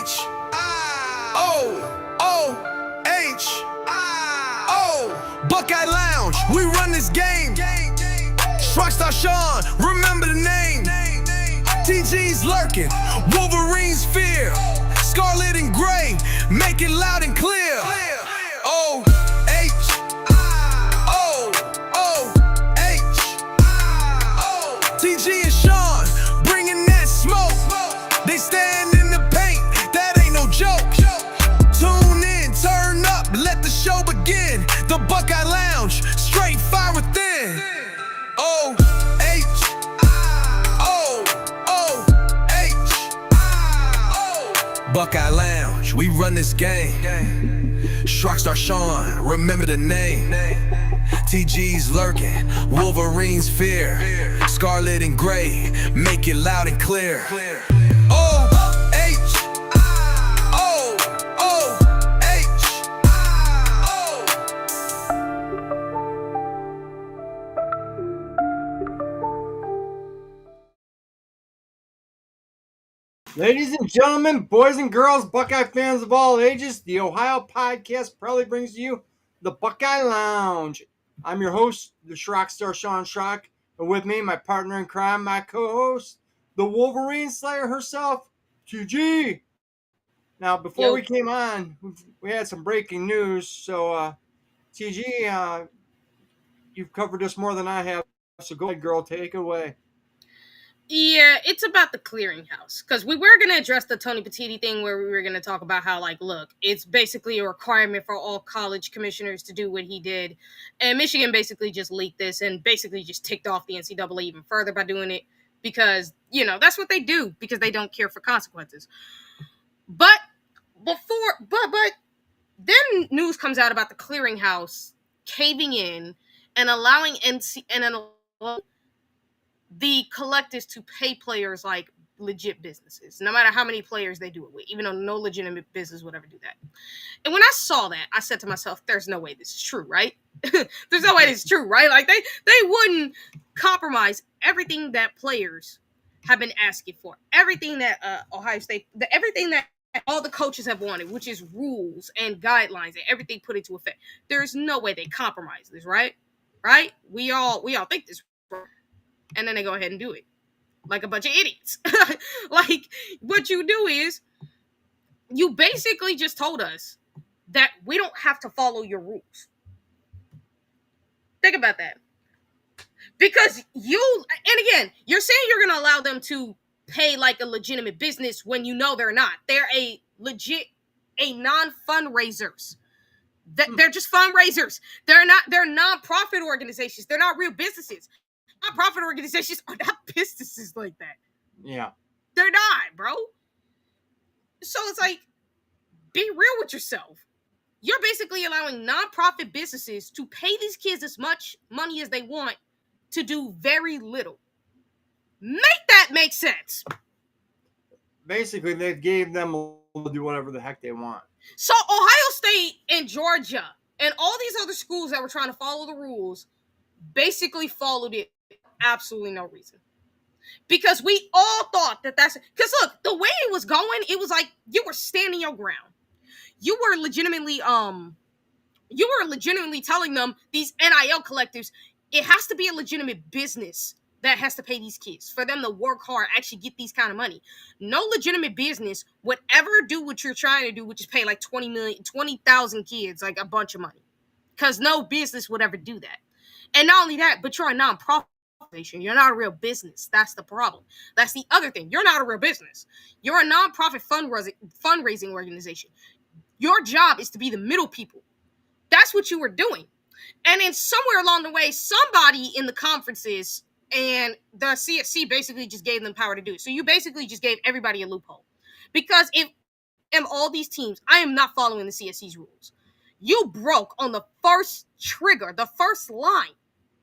Shrockstar Buckeye Lounge, we run this game. Shrockstar Sean, remember the name. TG's lurking, Wolverine's fear. Scarlet and gray, make it loud and clear. TG and Sean, bringing that smoke. They stand in the paint, that ain't no joke. Tune in, turn up, let the show begin. The Buckeye Lounge, straight fire within. Buckeye Lounge, we run this game. Shrockstar Sean, remember the name. TG's lurking, Wolverine's fear. Scarlet and gray, make it loud and clear. Ladies and gentlemen, boys and girls, Buckeye fans of all ages, the Ohio podcast proudly brings to you the Buckeye Lounge. I'm your host, the Shrockstar Sean Shrock, and with me, my partner in crime, my co-host, the Wolverine Slayer herself, TG. Now, before we came on, we had some breaking news. So, TG, you've covered this more than I have, so go ahead, girl, take it away. Yeah, it's about the clearinghouse, because we were going to address the Tony Petitti thing where we were going to talk about how, like, look, it's basically a requirement for all college commissioners to do what he did. And Michigan basically just leaked this and basically just ticked off the NCAA even further by doing it because, you know, that's what they do because they don't care for consequences. But then news comes out about the clearinghouse caving in and allowing the collectives to pay players like legit businesses, no matter how many players they do it with, even though no legitimate business would ever do that. And when I saw that, I said to myself, there's no way this is true, right? There's no way this is true, right? Like they wouldn't compromise everything that players have been asking for, everything that Ohio State, everything that all the coaches have wanted, which is rules and guidelines and everything put into effect. There's no way they compromise this, right? Right? We all think this. And then they go ahead and do it like a bunch of idiots. Like, what you do is you basically just told us that we don't have to follow your rules. Think about that. Because and again, you're saying you're going to allow them to pay like a legitimate business when you know they're not. They're a non-fundraisers. They're just fundraisers. They're non-profit organizations. They're not real businesses. Non-profit organizations are not businesses like that. Yeah. They're not, bro. So it's like, be real with yourself. You're basically allowing non-profit businesses to pay these kids as much money as they want to do very little. Make that make sense. Basically, they gave them to do whatever the heck they want. So Ohio State and Georgia and all these other schools that were trying to follow the rules basically followed it. Absolutely no reason. Because we all thought that's... Because look, the way it was going, it was like you were standing your ground. You were legitimately telling them, these NIL collectives, it has to be a legitimate business that has to pay these kids for them to work hard, actually get these kind of money. No legitimate business would ever do what you're trying to do, which is pay like 20,000 kids like a bunch of money. Because no business would ever do that. And not only that, but you're a nonprofit. You're not a real business. That's the problem. That's the other thing. You're not a real business. You're a nonprofit fundraising organization. Your job is to be the middle people. That's what you were doing. And then somewhere along the way, somebody in the conferences and the CFC basically just gave them power to do it. So you basically just gave everybody a loophole. Because if all these teams, I am not following the CFC's rules. You broke on the first trigger, the first line.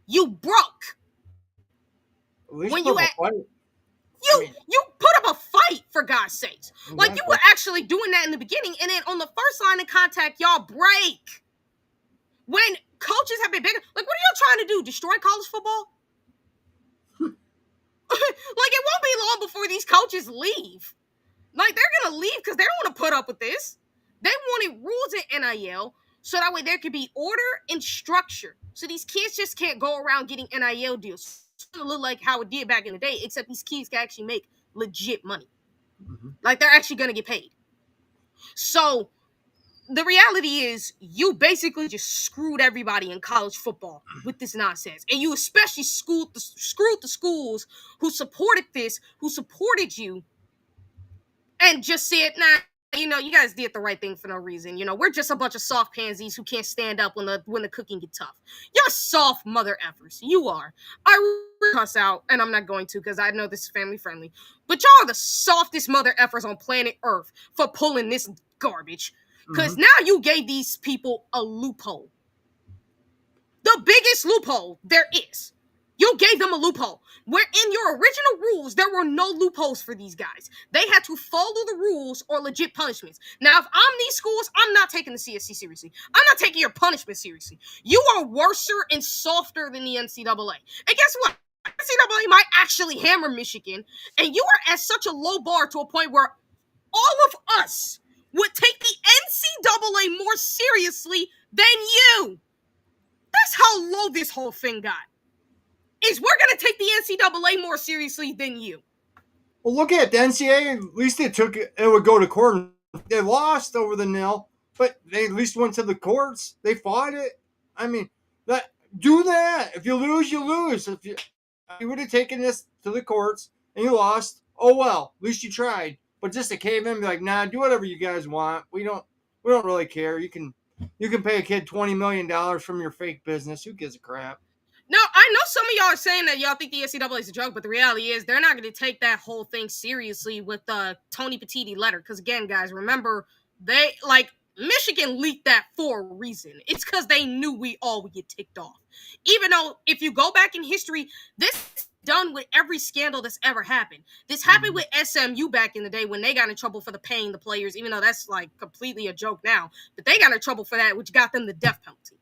You broke. When you put up a fight, for God's sakes. Exactly. Like, you were actually doing that in the beginning, and then on the first line of contact, y'all break. When coaches have been bigger, like, what are y'all trying to do? Destroy college football? Like, it won't be long before these coaches leave. Like, they're gonna leave because they don't want to put up with this. They wanted rules in NIL so that way there could be order and structure. So these kids just can't go around getting NIL deals. It's gonna look like how it did back in the day, except these kids can actually make legit money. Mm-hmm. Like, they're actually gonna get paid. So the reality is, you basically just screwed everybody in college football with this nonsense, and you especially screwed the schools who supported this, who supported you, and just said, "Nah, you guys did the right thing for no reason. We're just a bunch of soft pansies who can't stand up when the cooking gets tough. You're soft mother effers. You are. I cuss out, and I'm not going to because I know this is family friendly. But y'all are the softest mother effers on planet Earth for pulling this garbage. Because now you gave these people a loophole. The biggest loophole there is. You gave them a loophole. Where in your original rules, there were no loopholes for these guys. They had to follow the rules or legit punishments. Now, if I'm these schools, I'm not taking the CSC seriously. I'm not taking your punishment seriously. You are worser and softer than the NCAA. And guess what? NCAA might actually hammer Michigan. And you are at such a low bar to a point where all of us would take the NCAA more seriously than you. That's how low this whole thing got. Is we're going to take the NCAA more seriously than you. Well, look at the NCAA. At least it would go to court. They lost over the nil, but they at least went to the courts. They fought it. I mean, do that. If you lose, you lose. If you would have taken this to the courts and you lost, oh well, at least you tried. But just to cave in and be like, nah, do whatever you guys want. We don't really care. You can pay a kid $20 million from your fake business. Who gives a crap? No, I know some of y'all are saying that y'all think the NCAA is a joke, but the reality is they're not going to take that whole thing seriously with the Tony Petitti letter. Because again, guys, remember, Michigan leaked that for a reason. It's because they knew we all would get ticked off. Even though, if you go back in history, this is done with every scandal that's ever happened. This happened with SMU back in the day when they got in trouble for the paying the players, even though that's like completely a joke now. But they got in trouble for that, which got them the death penalty.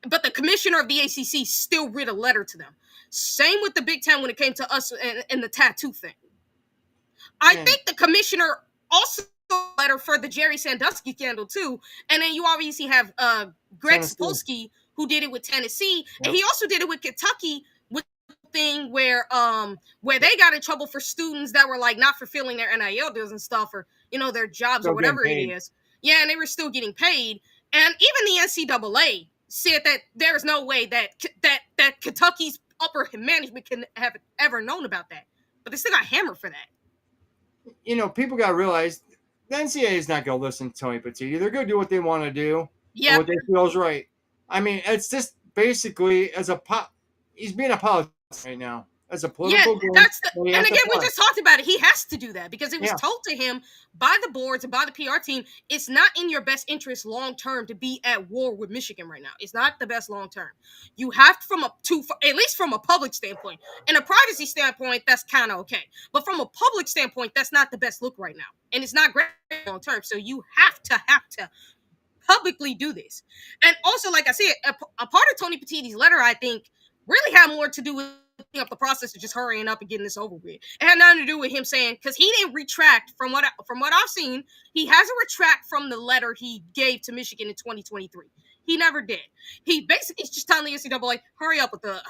But the commissioner of the ACC still writ a letter to them. Same with the Big Ten when it came to us and the tattoo thing. I think the commissioner also wrote a letter for the Jerry Sandusky scandal too. And then you obviously have Greg Sapolsky, who did it with Tennessee. Yep. And he also did it with Kentucky with the thing where they got in trouble for students that were like not fulfilling their NIL deals and stuff, or their jobs or whatever it is. Yeah, and they were still getting paid. And even the NCAA said that there's no way that Kentucky's upper management can have ever known about that. But they still got hammered for that. People got to realize the NCAA is not going to listen to Tony Petitti. They're going to do what they want to do. Yeah. What they feel is right. I mean, it's just basically he's being a politician right now. As a political game. And again, we just talked about it. He has to do that because it was told to him by the boards and by the PR team. It's not in your best interest long term to be at war with Michigan right now. It's not the best long term. You have at least from a public standpoint. And a privacy standpoint, that's kind of okay. But from a public standpoint, that's not the best look right now. And it's not great long term. So you have to publicly do this. And also, like I said, a part of Tony Petitti's letter, I think, really had more to do with up the process of just hurrying up and getting this over with. It had nothing to do with him saying, because he didn't retract from what I've seen. He hasn't retract from the letter he gave to Michigan in 2023. He never did. He basically is just telling the NCAA, hurry up with the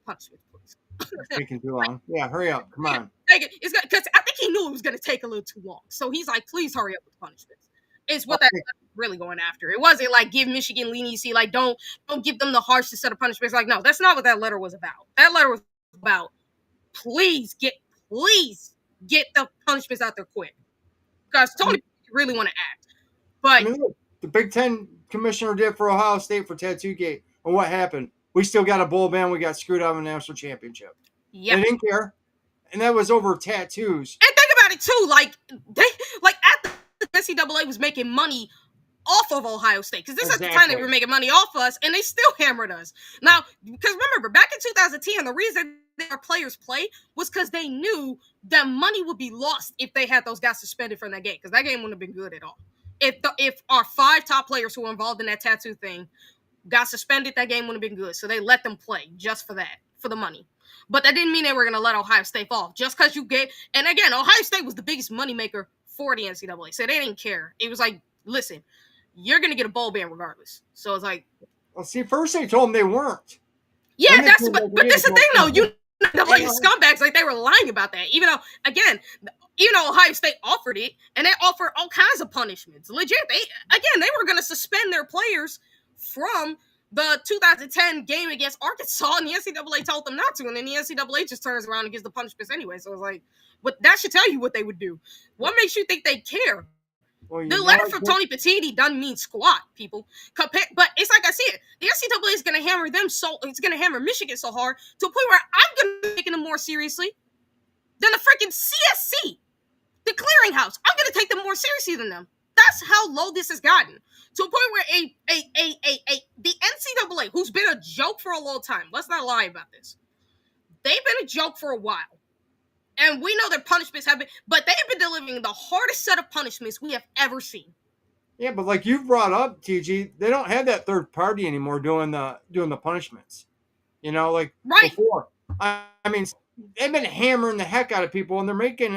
punishment, please. It's taking too long. Yeah, hurry up. Come on. Because I think he knew it was going to take a little too long. So he's like, please hurry up with the punishments. Is what that really going after. It wasn't like give Michigan leniency, like don't give them the harshest set of punishments. Like, no, that's not what that letter was about. That letter was about please get the punishments out there quick. Because Tony really want to act. But look, the Big Ten commissioner did for Ohio State for Tattoo Gate. And what happened? We still got a bowl ban. We got screwed out of a national championship. Yeah. They didn't care. And that was over tattoos. And think about it too, at the NCAA was making money off of Ohio State, because this is at the time they were making money off us, and they still hammered us. Now, because remember, back in 2010, the reason our players played was because they knew that money would be lost if they had those guys suspended from that game, because that game wouldn't have been good at all. If our 5 top players who were involved in that tattoo thing got suspended, that game wouldn't have been good. So they let them play just for that, for the money. But that didn't mean they were going to let Ohio State fall. Just because you get, and again, Ohio State was the biggest moneymaker for the NCAA. So they didn't care. It was like, listen, you're going to get a bowl ban regardless. So it's like. Well, see, first they told them they weren't. Yeah, but that's the thing, though. You know, like scumbags, like they were lying about that. Even though Ohio State offered it, and they offered all kinds of punishments. Legit, they were going to suspend their players from the 2010 game against Arkansas, and the NCAA told them not to, and then the NCAA just turns around and gives the punishments anyway. So it's like, but that should tell you what they would do. What makes you think they care? Well, the letter from Tony Petitti doesn't mean squat, people. But it's like I said, the NCAA is going to hammer them it's going to hammer Michigan so hard to a point where I'm going to be taking them more seriously than the freaking CSC, the clearinghouse. I'm going to take them more seriously than them. That's how low this has gotten. To a point where the NCAA, who's been a joke for a long time, let's not lie about this. They've been a joke for a while. And we know their punishments have been, but they have been delivering the hardest set of punishments we have ever seen. Yeah, but like you brought up, TG, they don't have that third party anymore doing the punishments. You know, like before. I mean, they've been hammering the heck out of people, and they're making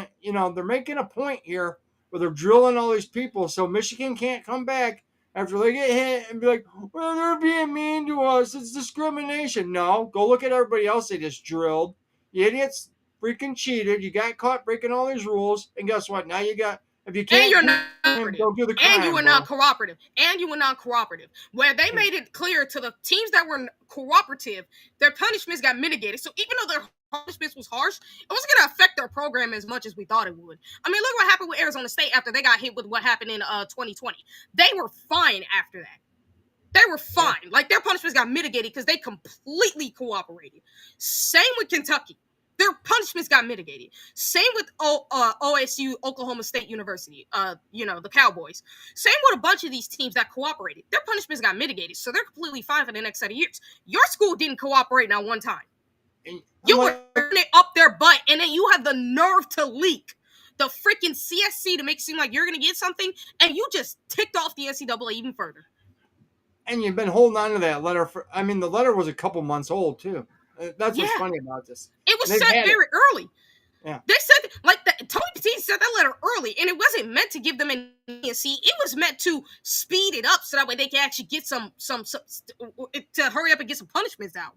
a point here where they're drilling all these people, so Michigan can't come back after they get hit and be like, well, they're being mean to us. It's discrimination. No, go look at everybody else they just drilled. You idiots freaking cheated. You got caught breaking all these rules, and guess what? Now you got, if you can't, and you're not don't do the crime, and you were not cooperative. And you were not cooperative. Where they made it clear to the teams that were cooperative, their punishments got mitigated. So even though their punishments was harsh, it wasn't going to affect their program as much as we thought it would. I mean, look what happened with Arizona State after they got hit with what happened in 2020. They were fine after that. They were fine. Yeah. Like, their punishments got mitigated because they completely cooperated. Same with Kentucky. Their punishments got mitigated. Same with OSU, Oklahoma State University, the Cowboys. Same with a bunch of these teams that cooperated. Their punishments got mitigated, so they're completely fine for the next set of years. Your school didn't cooperate not one time. You were turning it up their butt, and then you have the nerve to leak the freaking CSC to make it seem like you're going to get something, and you just ticked off the NCAA even further. And you've been holding on to that letter the letter was a couple months old, too. That's what's funny about this. It was sent very early. Yeah. They said, Tony Petitti said that letter early, and it wasn't meant to give them an ESC. It was meant to speed it up so that way they can actually get some to hurry up and get some punishments out.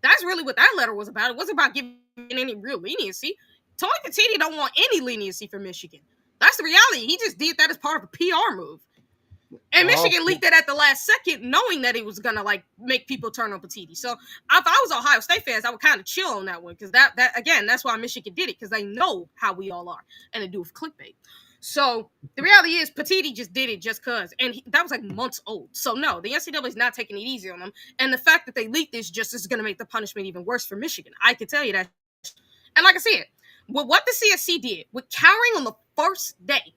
That's really what that letter was about. It wasn't about giving any real leniency. Tony Petitti don't want any leniency for Michigan. That's the reality. He just did that as part of a PR move. And Michigan leaked it at the last second, knowing that it was gonna make people turn on Petitti. So if I was Ohio State fans, I would kind of chill on that one because that again, that's why Michigan did it, because they know how we all are, and they do it for clickbait. So the reality is, Petitti just did it just cause, and that was like months old. So no, the NCAA is not taking it easy on them, and the fact that they leaked this just is gonna make the punishment even worse for Michigan. I can tell you that. And like I said, with what the CSC did, with cowering on the first day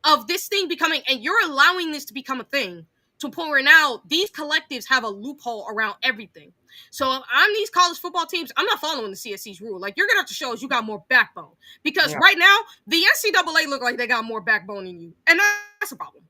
of this thing becoming, and you're allowing this to become a thing to a point where now these collectives have a loophole around everything. So if I'm these college football teams, I'm not following the CSC's rule. Like, you're going to have to show us you got more backbone. Because right now, the NCAA look like they got more backbone than you. And that's a problem.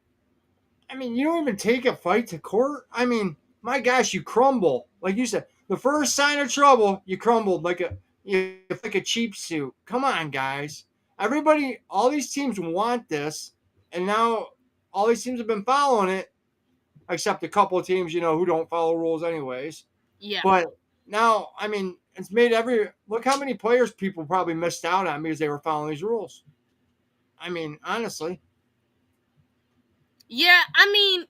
I mean, you don't even take a fight to court. I mean, my gosh, you crumble. Like you said, the first sign of trouble, you crumbled like a cheap suit. Come on, guys. Everybody, all these teams want this. And now all these teams have been following it, except a couple of teams, who don't follow rules anyways. Yeah. But now, I mean, it's made look how many players people probably missed out on because they were following these rules. I mean, honestly. Yeah, I mean,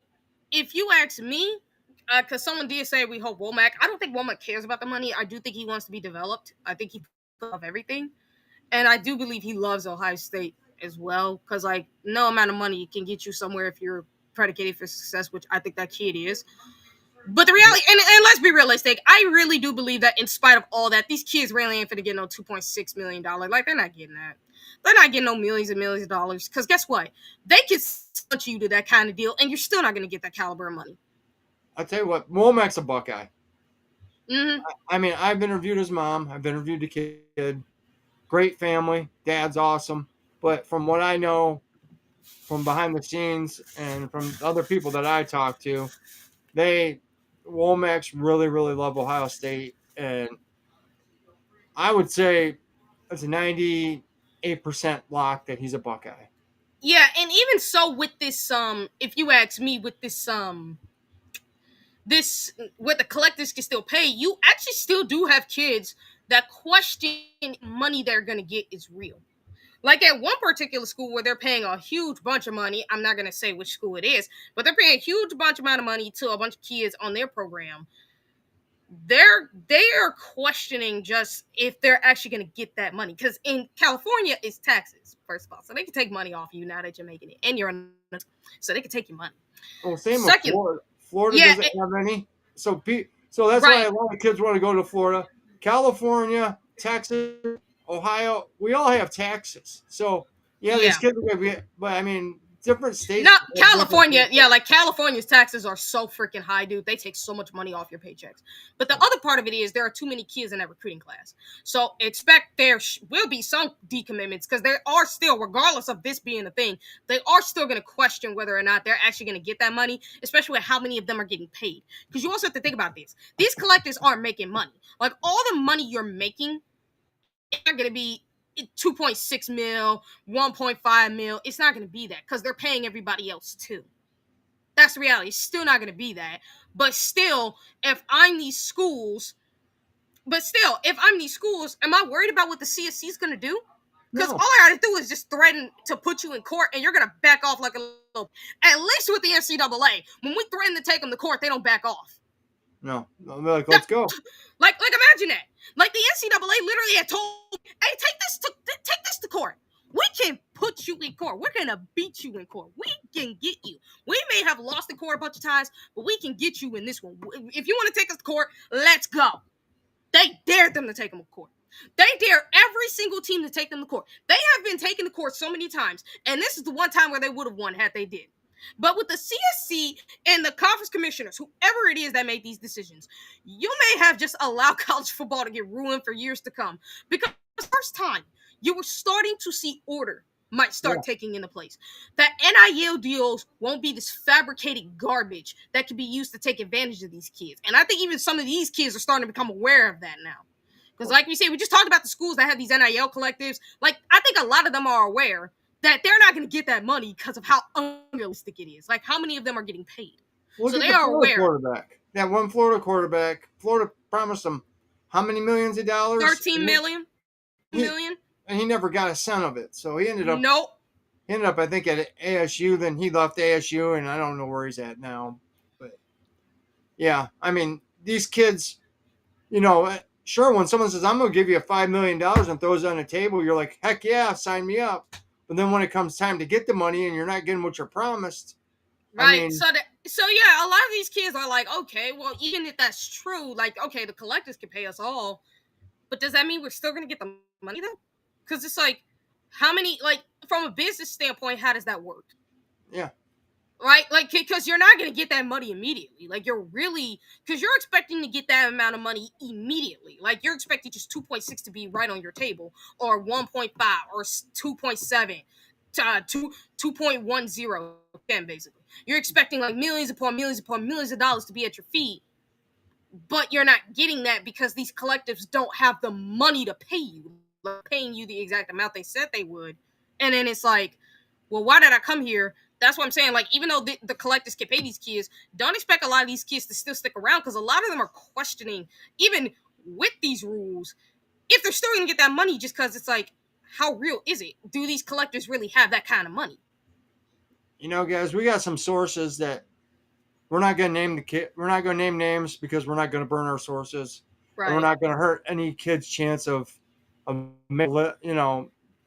if you ask me, because someone did say we hope Womack. I don't think Womack cares about the money. I do think he wants to be developed. I think he loves everything. And I do believe he loves Ohio State as well, because no amount of money can get you somewhere if you're predicated for success, which I think that kid is. But the reality, and let's be realistic, I really do believe that in spite of all that, these kids really ain't finna get no $2.6 million. Like, they're not getting that. They're not getting no millions and millions of dollars, because guess what? They can touch you to that kind of deal, and you're still not going to get that caliber of money. I'll tell you what, Womack's a Buckeye. Mm-hmm. I mean, I've interviewed his mom. I've interviewed the kid. Great family. Dad's awesome. But from what I know from behind the scenes and from other people that I talk to, Womack's really, really love Ohio State. And I would say it's a 98% lock that he's a Buckeye. Yeah, and even so with this, if you ask me, with this what the collectors can still pay, you actually still do have kids that question money they're gonna get is real. Like at one particular school where they're paying a huge bunch of money, I'm not gonna say which school it is, but they're paying a huge bunch amount of money to a bunch of kids on their program. They are questioning just if they're actually gonna get that money. Because in California it's taxes, first of all. So they can take money off you now that you're making it. And so they can take your money. Well, same with Second, Florida. Florida yeah, doesn't have any. So that's why right. a lot of kids want to go to Florida. California, Texas, Ohio, we all have taxes. So yeah, these Yeah. kids are gonna be, but I mean, different states Not have different California, things. yeah, like California's taxes are so freaking high, dude. They take so much money off your paychecks. But the other part of it is there are too many kids in that recruiting class. So expect there will be some decommitments because there are still, regardless of this being a thing, they are still going to question whether or not they're actually going to get that money, especially with how many of them are getting paid. Because you also have to think about this. These collectors aren't making money. Like all the money you're making, it's not going to be 2.6 mil, 1.5 mil. It's not going to be that because they're paying everybody else too. That's the reality. It's still not going to be that. But still, if I'm these schools, am I worried about what the CSC is going to do? Because all No, I got to do is just threaten to put you in court and you're going to back off like a little. At least with the NCAA, when we threaten to take them to court, they don't back off. no. They're like, No, let's go. like imagine that. Like the NCAA literally had told, "Hey, take this to court. We can put you in court. We're gonna beat you in court. We can get you. We may have lost in court a bunch of times, but we can get you in this one. If you want to take us to court, let's go." They dared them to take them to court. They dare every single team to take them to court. They have been taken to court so many times, and this is the one time where they would have won had they did. But with the CSC and the conference commissioners, whoever it is that made these decisions, you may have just allowed college football to get ruined for years to come. Because the first time you were starting to see order might Yeah. start taking into place. That NIL deals won't be this fabricated garbage that can be used to take advantage of these kids. And I think even some of these kids are starting to become aware of that now. Because like we say, we just talked about the schools that have these NIL collectives. Like, I think a lot of them are aware that they're not going to get that money because of how unrealistic it is. Like, how many of them are getting paid? Look So at they the are Florida aware. quarterback. That one Florida quarterback. Florida promised him how many millions of dollars? 13 million? He, and he never got a cent of it. So he ended up, Nope. I think, at ASU. Then he left ASU, and I don't know where he's at now. But yeah, I mean, these kids, sure, when someone says, I'm going to give you $5 million and throws it on the table, you're like, heck yeah, sign me up. But then when it comes time to get the money and you're not getting what you're promised, I Right. mean, So yeah, a lot of these kids are like, okay, well, even if that's true, like, okay, the collectors can pay us all, but does that mean we're still gonna get the money though? Because it's like, how many, like, from a business standpoint, how does that work? yeah. Right? Like, because you're not going to get that money immediately. Like, because you're expecting to get that amount of money immediately. Like, you're expecting just 2.6 to be right on your table, or 1.5, or 2.7, 2.10, again, basically. You're expecting, like, millions upon millions upon millions of dollars to be at your feet, but you're not getting that because these collectives don't have the money to pay you. Like, paying you the exact amount they said they would. And then it's like, well, why did I come here? That's what I'm saying. Like, even though the collectors can pay these kids, don't expect a lot of these kids to still stick around because a lot of them are questioning, even with these rules, if they're still going to get that money just because it's like, how real is it? Do these collectors really have that kind of money? Guys, we got some sources that we're not going to name the kid. We're not going to name names because we're not going to burn our sources, and we're Right. not going to hurt any kid's chance of, we don't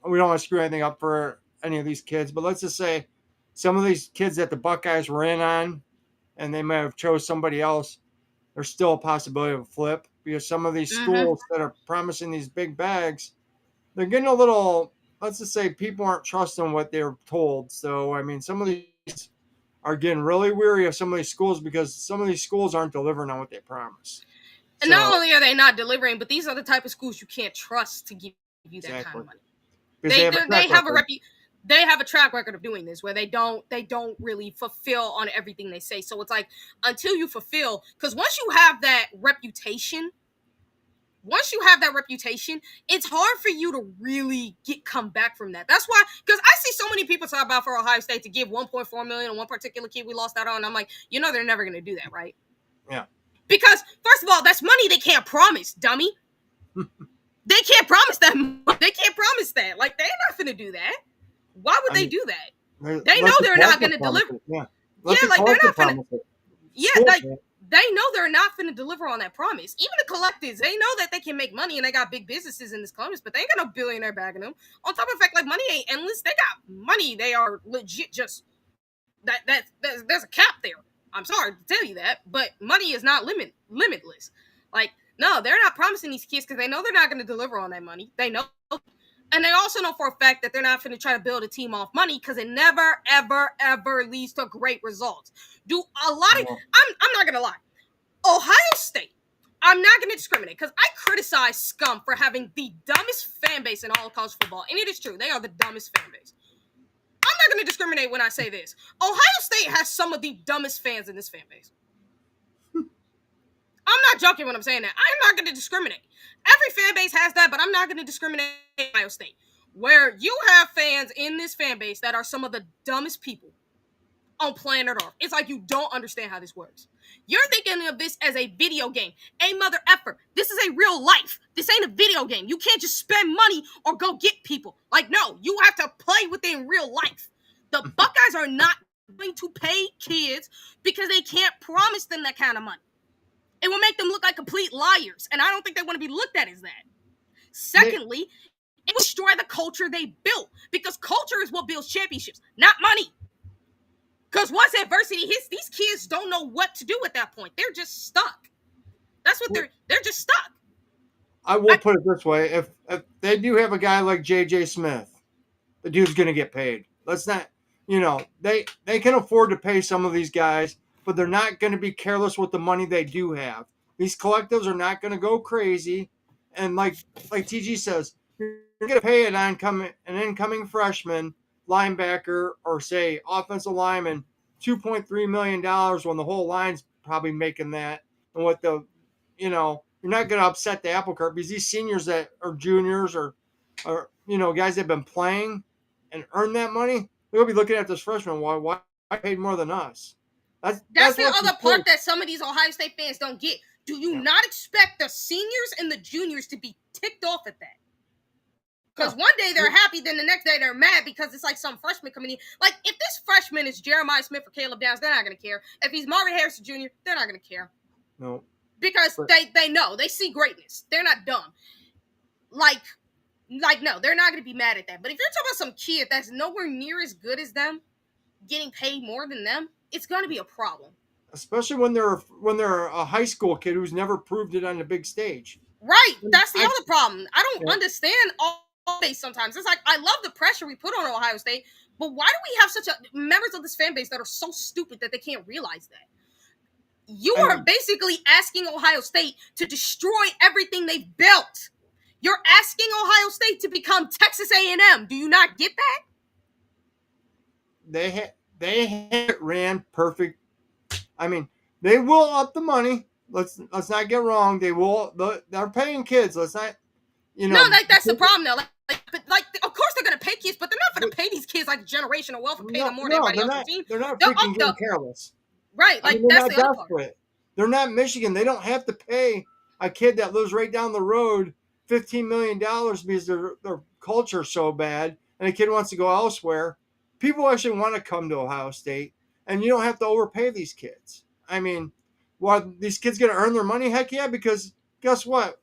want to screw anything up for any of these kids. But let's just say some of these kids that the Buckeyes were in on, and they may have chose somebody else. There's still a possibility of a flip because some of these Mm-hmm. schools that are promising these big bags, they're getting a little. Let's just say people aren't trusting what they're told. So I mean, some of these are getting really weary of some of these schools because some of these schools aren't delivering on what they promise. And not So only are they not delivering, but these are the type of schools you can't trust to give you that kind of money. because they have a They track have record. they have a track record of doing this where they don't really fulfill on everything they say. So it's like, until you fulfill, because once you have that reputation, once you have that reputation, it's hard for you to really come back from that. That's why, because I see so many people talk about for Ohio State to give 1.4 million to one particular kid we lost out on. I'm like, they're never going to do that, right? Yeah. Because first of all, that's money they can't promise, dummy. They can't promise that. They can't promise that. Like, they're not going to do that. Why would they do that? They know they're not going to deliver. Yeah. Like they're not going to. Yeah, School, like man. they know they're not going to deliver on that promise. Even the collectives, they know that they can make money and they got big businesses in this Columbus, but they ain't got no billionaire bagging them. On top of the fact, like, money ain't endless. They got money. They are legit. Just there's a cap there. I'm sorry to tell you that, but money is not limitless. Like, no, they're not promising these kids because they know they're not going to deliver on that money. They know. And they also know for a fact that they're not going to try to build a team off money because it never, ever, ever leads to great results. I'm not going to lie. Ohio State, I'm not going to discriminate because I criticize Scum for having the dumbest fan base in all of college football. And it is true. They are the dumbest fan base. I'm not going to discriminate when I say this. Ohio State has some of the dumbest fans in this fan base. I'm not joking when I'm saying that. I'm not going to discriminate. Every fan base has that, but I'm not going to discriminate Ohio State. Where you have fans in this fan base that are some of the dumbest people on planet Earth. It's like you don't understand how this works. You're thinking of this as a video game. A mother effer. This is a real life. This ain't a video game. You can't just spend money or go get people. Like, no, you have to play within real life. The Buckeyes are not going to pay kids because they can't promise them that kind of money. It will make them look like complete liars, and I don't think they want to be looked at as that. Secondly, it will destroy the culture they built, because culture is what builds championships, not money. Because once adversity hits, these kids don't know what to do at that point. They're just stuck. That's what they're just stuck. I will put it this way: if they do have a guy like J.J. Smith, the dude's going to get paid. Let's not, they can afford to pay some of these guys, but they're not going to be careless with the money they do have. These collectives are not going to go crazy, and like TG says, you're going to pay an incoming freshman linebacker or say offensive lineman $2.3 million when the whole line's probably making that, and what you're not going to upset the apple cart, because these seniors that are juniors or guys that have been playing and earn that money, they'll be looking at this freshman. Why paid more than us? That's the other part that some of these Ohio State fans don't get. Do you not expect the seniors and the juniors to be ticked off at that? Because one day they're happy, then the next day they're mad because it's like some freshman coming in. Like, if this freshman is Jeremiah Smith or Caleb Downs, they're not going to care. If he's Marvin Harrison Jr., they're not going to care. No. Because they know. They see greatness. They're not dumb. Like, no, they're not going to be mad at that. But if you're talking about some kid that's nowhere near as good as them, getting paid more than them, it's going to be a problem. Especially when they're a high school kid who's never proved it on the big stage. Right. That's the other problem. I don't understand all this sometimes. It's like, I love the pressure we put on Ohio State, but why do we have such members of this fan base that are so stupid that they can't realize that? You are basically asking Ohio State to destroy everything they've built. You're asking Ohio State to become Texas A&M. Do you not get that? They had it ran perfect. I mean, they will up the money. Let's not get wrong. They will. They're paying kids. Let's not. No, that's the problem though. Like, of course they're gonna pay kids, but they're not gonna pay these kids like generational wealth and pay them more than everybody else on the team. They're not freaking getting careless. Right. Like, that's the other part. They're not Michigan. They don't have to pay a kid that lives right down the road $15 million because their culture's so bad and a kid wants to go elsewhere. People actually want to come to Ohio State, and you don't have to overpay these kids. I mean, are these kids going to earn their money? Heck yeah, because guess what?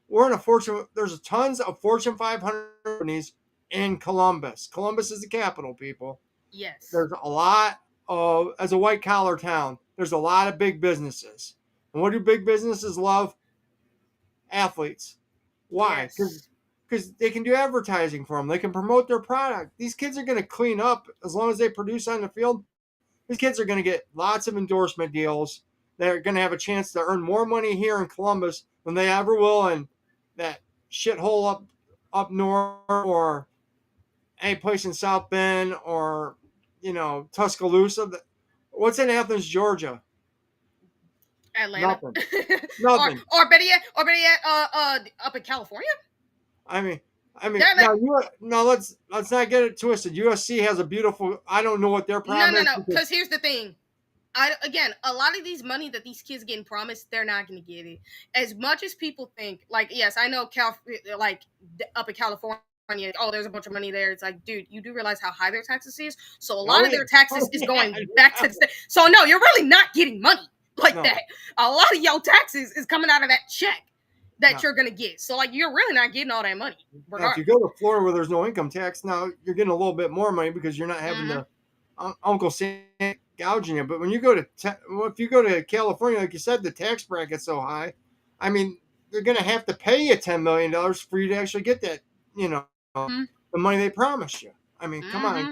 There's tons of Fortune 500 companies in Columbus. Columbus is the capital, people. Yes. There's a lot of, as a white collar town, there's a lot of big businesses. And what do big businesses love? Athletes. Why? Because they can do advertising for them. They can promote their product. These kids are going to clean up as long as they produce on the field. These kids are going to get lots of endorsement deals. They're going to have a chance to earn more money here in Columbus than they ever will in that shithole up north or any place in South Bend or, Tuscaloosa. What's in Athens, Georgia? Atlanta, Nothing. Nothing. or better yet, up in California. I mean, They're like, now let's not get it twisted. USC has a beautiful. I don't know what their no, problem no, is no. because Because here's the thing. Again, a lot of these money that these kids getting promised, they're not going to get it. As much as people think, like, yes, I know up in California, oh, there's a bunch of money there. It's like, dude, you do realize how high their taxes is. So a lot oh of yeah, their taxes oh is yeah, going back to the state. So no, you're really not getting money like no, that. A lot of your taxes is coming out of that check that no. you're gonna get. So like, you're really not getting all that money, Now, if you regardless. go to Florida where there's no income tax, now you're getting a little bit more money because you're not having Mhm. the Uncle Sam gouging you. But when you go to if you go to California, like you said, the tax bracket's so high. I mean, they're going to have to pay you $10 million for you to actually get that. You know, Mhm. the money they promised you. I mean, come on. Mhm. I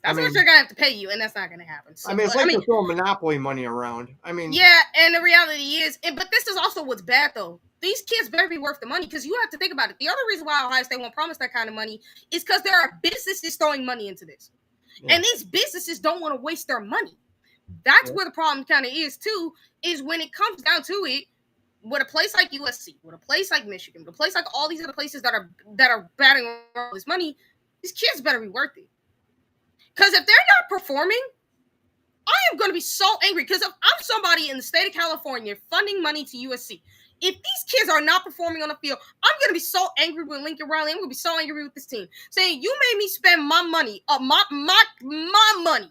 That's what mean, they're gonna have to pay you, and that's not gonna happen. So it's I like mean, they're throwing monopoly money around. I mean, yeah, and the reality is, but this is also what's bad though. These kids better be worth the money because you have to think about it. The other reason why Ohio State won't promise that kind of money is because there are businesses throwing money into this, yeah, and these businesses don't want to waste their money. That's yeah. where the problem kind of is too. Is when it comes down to it, with a place like USC, with a place like Michigan, with a place like all these other places that are batting around this money, these kids better be worth it. Because if they're not performing, I am going to be so angry because if I'm somebody in the state of California funding money to USC, if these kids are not performing on the field, I'm going to be so angry with Lincoln Riley. I'm going to be so angry with this team, saying you made me spend my money, my money,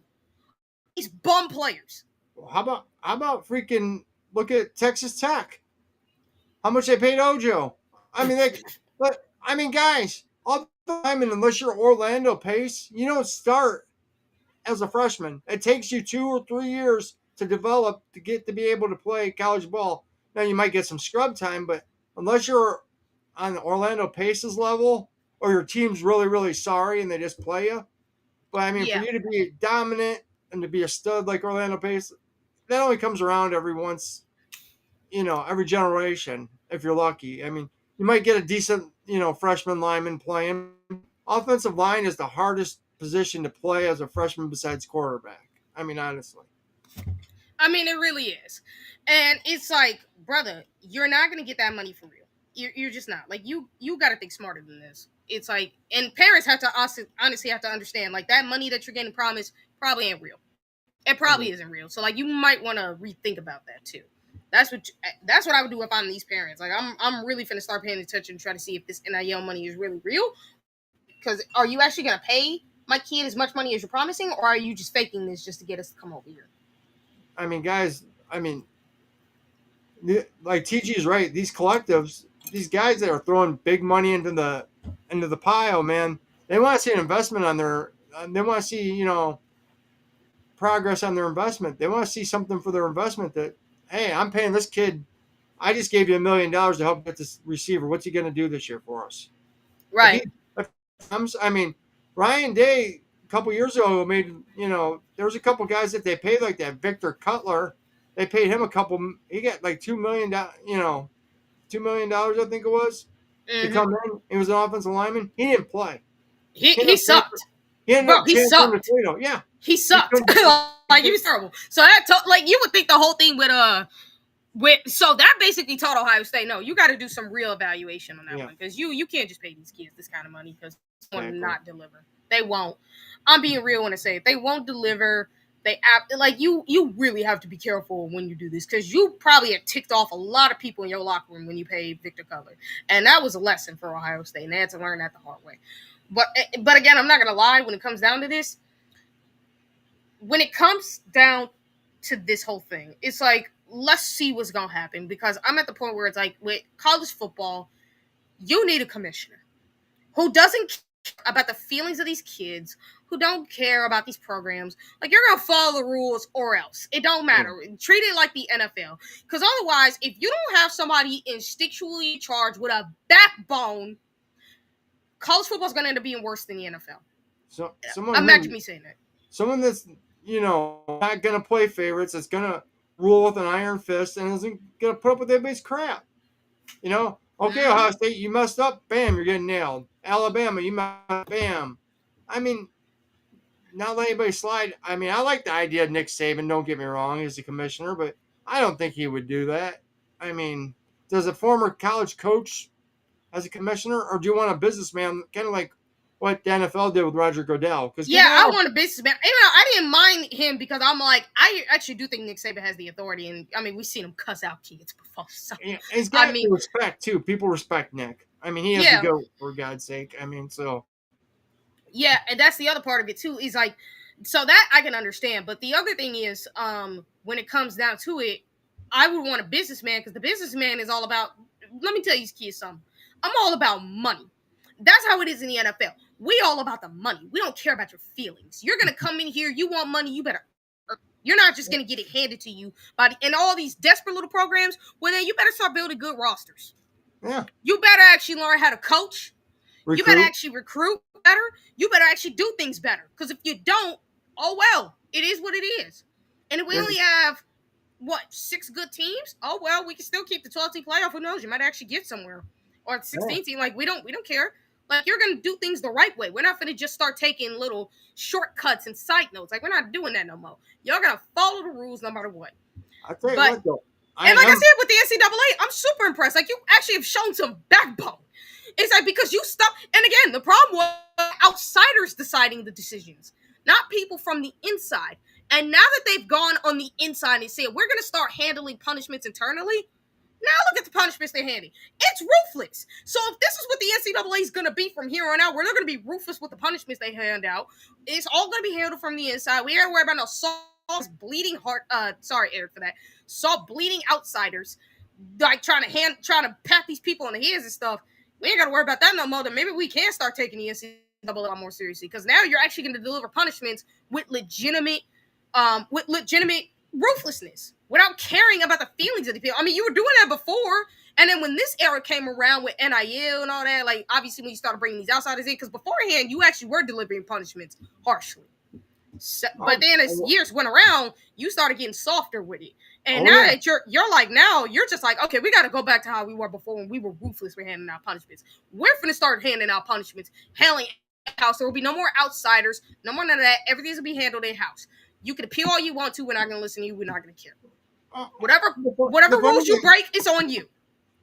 these bum players. How about freaking look at Texas Tech? How much they paid Ojo? I mean, guys, all the time, and unless you're Orlando Pace, you don't start as a freshman. It takes you 2 or 3 years to develop to get to be able to play college ball. Now you might get some scrub time, but unless you're on Orlando Pace's level or your team's really, really sorry and they just play you. But I mean, for Yeah, you to be dominant and to be a stud like Orlando Pace, that only comes around every generation if you're lucky. I mean, you might get a decent, freshman lineman playing. Offensive line is the hardest position to play as a freshman besides quarterback. I mean, honestly. I mean it really is, and it's like, brother, you're not going to get that money for real. You're just not. Like you got to think smarter than this. It's like, and parents have to honestly have to understand, like, that money that you're getting promised probably ain't real. It probably isn't real. So like, you might want to rethink about that too. That's what I would do if I'm these parents. Like, I'm really finna start paying attention and try to see if this NIL money is really real. Because are you actually gonna pay my kid as much money as you're promising, or are you just faking this just to get us to come over here? I mean, guys, like TG is right. These collectives, these guys that are throwing big money into the pile, man, they want to see an investment on their. They want to see progress on their investment. They want to see something for their investment. That, hey, I'm paying this kid. I just gave you $1 million to help get this receiver. What's he going to do this year for us? If he, Right. if I mean, Ryan Day a couple years ago made. There was a couple guys that they paid like that. Victor Cutler, they paid him a couple. He got like $2 million. $2 million, I think it was, to Mm-hmm. come in. He was an offensive lineman. He didn't play. He He ended he up transferring. sucked, He ended bro. up He transferring to sucked. Toledo. Yeah, He he sucked. couldn't. Like, he was terrible. So like, you would think the whole thing so that basically taught Ohio State, no, you got to do some real evaluation on that Yeah, one, because you can't just pay these kids this kind of money because they will exactly. not deliver. They won't. I'm being real when I say it. They won't deliver. Like, you really have to be careful when you do this, because you probably have ticked off a lot of people in your locker room when you paid Victor Cutler, and that was a lesson for Ohio State, and they had to learn that the hard way. But again, I'm not gonna lie. When it comes down to this, when it comes down to this whole thing, it's like, let's see what's gonna happen, because I'm at the point where it's like, with college football, you need a commissioner who doesn't care about the feelings of these kids, who don't care about these programs. Like, you're gonna follow the rules or else. It don't matter. Treat it like the NFL. Because otherwise, if you don't have somebody instinctually charged with a backbone, college football is gonna end up being worse than the NFL. So Imagine me saying that. someone that's not gonna play favorites, that's gonna rule with an iron fist, and isn't gonna put up with everybody's crap. Okay, Ohio State, you messed up, bam, you're getting nailed. Alabama, you messed up, bam. I mean, not let anybody slide. I mean, I like the idea of Nick Saban. Don't get me wrong, he's the commissioner, but I don't think he would do that. I mean, does a former college coach as a commissioner, or do you want a businessman, kind of like what the NFL did with Roger Goodell? Because Yeah, I Goodell, want a businessman. You know, I didn't mind him because I'm like, I actually do think Nick Saban has the authority, and I mean, we've seen him cuss out kids before. So, he's I got mean, the respect too. People respect Nick. I mean, he has the yeah, goat for God's sake. I mean, so yeah, and that's the other part of it too. Is like, so that I can understand, but the other thing is, when it comes down to it, I would want a businessman because the businessman is all about. Let me tell you, kids, something. I'm all about money. That's how it is in the NFL. We all about the money. We don't care about your feelings. You're gonna come in here. You want money. You better. You're not just gonna get it handed to you by and all these desperate little programs. Well, then you better start building good rosters. yeah, You better actually learn how to coach. You better recruit. actually recruit better. You better actually do things better. Because if you don't, oh well, it is what it is. And if we Yeah. only have what 6 good teams, oh well, we can still keep the 12-team playoff. Who knows? You might actually get somewhere. Or 16 team. Like we don't care. Like you're gonna do things the right way. We're not gonna just start taking little shortcuts and side notes. Like we're not doing that no more. Y'all gotta follow the rules no matter what. I'll tell you But what though. and like I said with the NCAA, I'm super impressed. Like you actually have shown some backbone. It's like because you stop. And again, the problem was outsiders deciding the decisions, not people from the inside. And now that they've gone on the inside and said we're going to start handling punishments internally, now look at the punishments they're handing. It's ruthless. So if this is what the NCAA is going to be from here on out, where they're going to be ruthless with the punishments they hand out, it's all going to be handled from the inside. We ain't worried about no soft bleeding heart. Sorry, Eric, for that. Soft bleeding outsiders, like trying to pat these people on the heads and stuff. We ain't got to worry about that no more. Then maybe we can start taking the NCAA a lot more seriously because now you're actually going to deliver punishments with legitimate ruthlessness without caring about the feelings of the people. I mean, you were doing that before, and then when this era came around with NIL and all that, like obviously when you started bringing these outsiders in, because beforehand you actually were delivering punishments harshly. So, but then as years went around, you started getting softer with it, and now that you're like now you're just like, okay, we got to go back to how we were before when we were ruthless with handing out punishments. We're gonna start handing out punishments, handling house. There will be no more outsiders, no more none of that. Everything's gonna be handled in house. You can appeal all you want to. We're not gonna listen to you. We're not gonna care. Whatever rules you break, it's on you.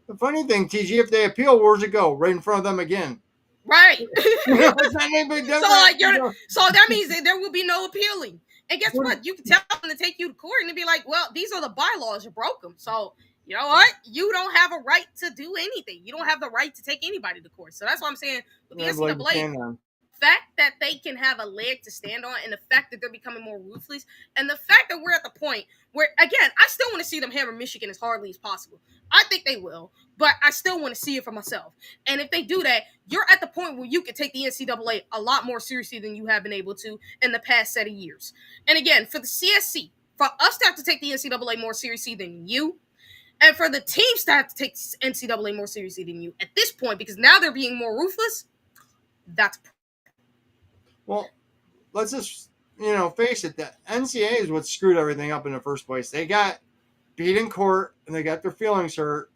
The funny thing, TG, if they appeal, where's it go? Right in front of them again. Right. It's not any big difference. So that means that there will be no appealing. And guess what? You can tell them to take you to court and they'll be like, well, these are the bylaws. You broke them. So you know what? You don't have a right to do anything. You don't have the right to take anybody to court. So that's what I'm saying. With the NCAA, fact that they can have a leg to stand on and the fact that they're becoming more ruthless and the fact that we're at the point where, again, I still want to see them hammer Michigan as hardly as possible. I think they will, but I still want to see it for myself. And if they do that, you're at the point where you can take the NCAA a lot more seriously than you have been able to in the past set of years. And again, for the CSC, for us to have to take the NCAA more seriously than you, and for the teams to have to take NCAA more seriously than you at this point, because now they're being more ruthless, that's well, let's just, face it, the NCAA is what screwed everything up in the first place. They got beat in court and they got their feelings hurt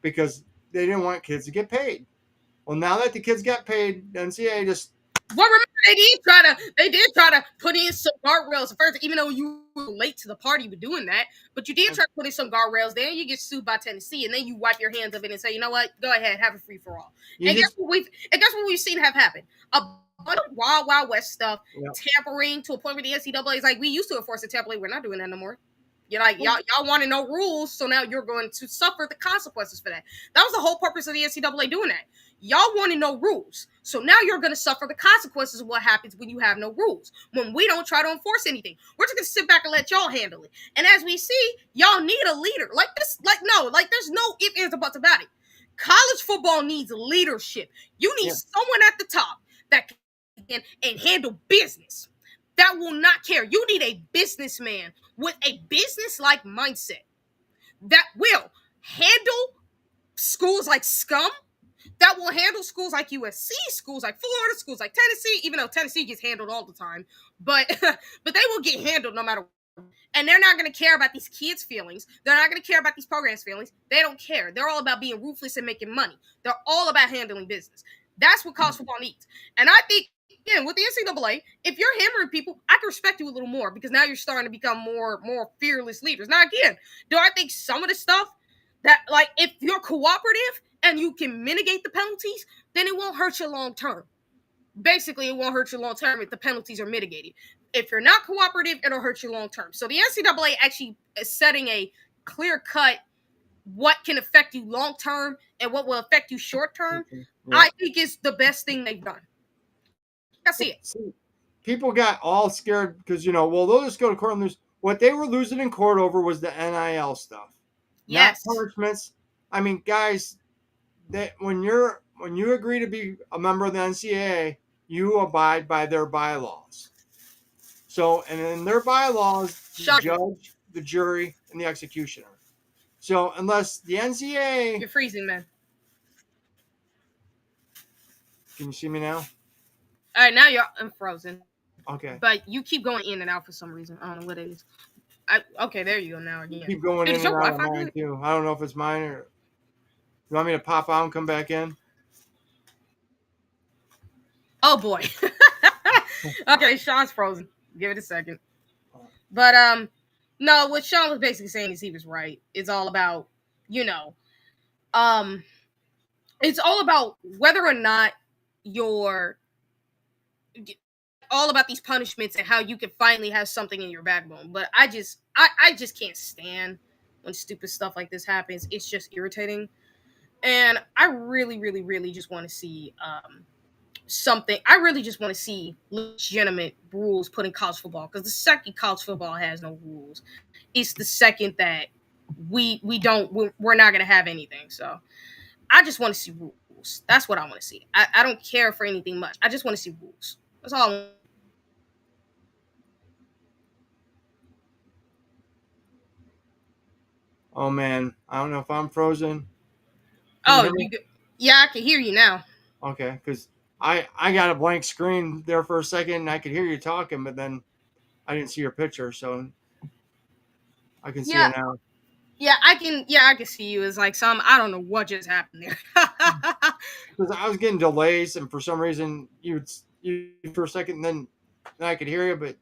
because they didn't want kids to get paid. Well, now that the kids got paid, the NCAA just... Well, remember, they did try to put in some guardrails first, even though you were late to the party with doing that. But you did try to put in some guardrails. Then you get sued by Tennessee, and then you wipe your hands of it and say, you know what? Go ahead, have a free for all. And guess what we've seen have happened? A bunch of Wild West stuff, tampering to a point where the NCAA is like, we used to enforce the tampering. We're not doing that no more. You're like, y'all wanted no rules, so now you're going to suffer the consequences for that. That was the whole purpose of the NCAA doing that. Y'all wanted no rules, so now you're going to suffer the consequences of what happens when you have no rules. When we don't try to enforce anything, we're just going to sit back and let y'all handle it. And as we see, y'all need a leader. There's no ifs, ands, or buts about it. College football needs leadership. You need someone at the top that can and handle business. That will not care. You need a businessman with a business-like mindset that will handle schools like scum, that will handle schools like USC, schools like Florida, schools like Tennessee, even though Tennessee gets handled all the time. But they will get handled no matter what. And they're not going to care about these kids' feelings. They're not going to care about these programs' feelings. They don't care. They're all about being ruthless and making money. They're all about handling business. That's what college football needs. And I think again, with the NCAA, if you're hammering people, I can respect you a little more because now you're starting to become more fearless leaders. Now, again, do I think some of the stuff that, like, if you're cooperative and you can mitigate the penalties, then it won't hurt you long term. Basically, it won't hurt you long term if the penalties are mitigated. If you're not cooperative, it'll hurt you long term. So the NCAA actually is setting a clear cut what can affect you long term and what will affect you short term. Yeah. I think is the best thing they've done. I see it. See, people got all scared because well, they'll just go to court and lose. What they were losing in court over was the NIL stuff, not Yes. punishments. I mean, guys, that when you agree to be a member of the NCAA, you abide by their bylaws. So, and in their bylaws, the Shocking. judge, the jury, and the executioner. So, unless the NCAA, You're freezing, man. can you see me now? All right, now you're frozen. Okay. But you keep going in and out for some reason. I don't know what it is. Okay, there you go now again. Keep going Hey, in is and your out of Wi-Fi mine good? too. I don't know if it's mine or. You want me to pop out and come back in? Oh boy. Okay, Sean's frozen. Give it a second. But no, what Sean was basically saying is he was right. It's all about, it's all about whether or not you're all about these punishments and how you can finally have something in your backbone. But I just can't stand when stupid stuff like this happens. It's just irritating. And I really, really, really just want to see something. I really just want to see legitimate rules put in college football, because the second college football has no rules, it's the second that we're not going to have anything. So I just want to see rules. That's what I want to see. I don't care for anything much. I just want to see rules. That's all I want. Oh man, I don't know if I'm frozen. Oh, yeah, I can hear you now. Okay, because I got a blank screen there for a second and I could hear you talking, but then I didn't see your picture, so I can see Yeah. it now. Yeah, I can see you. It's like I don't know what just happened there. Because I was getting delays, and for some reason you for a second, then I could hear you, but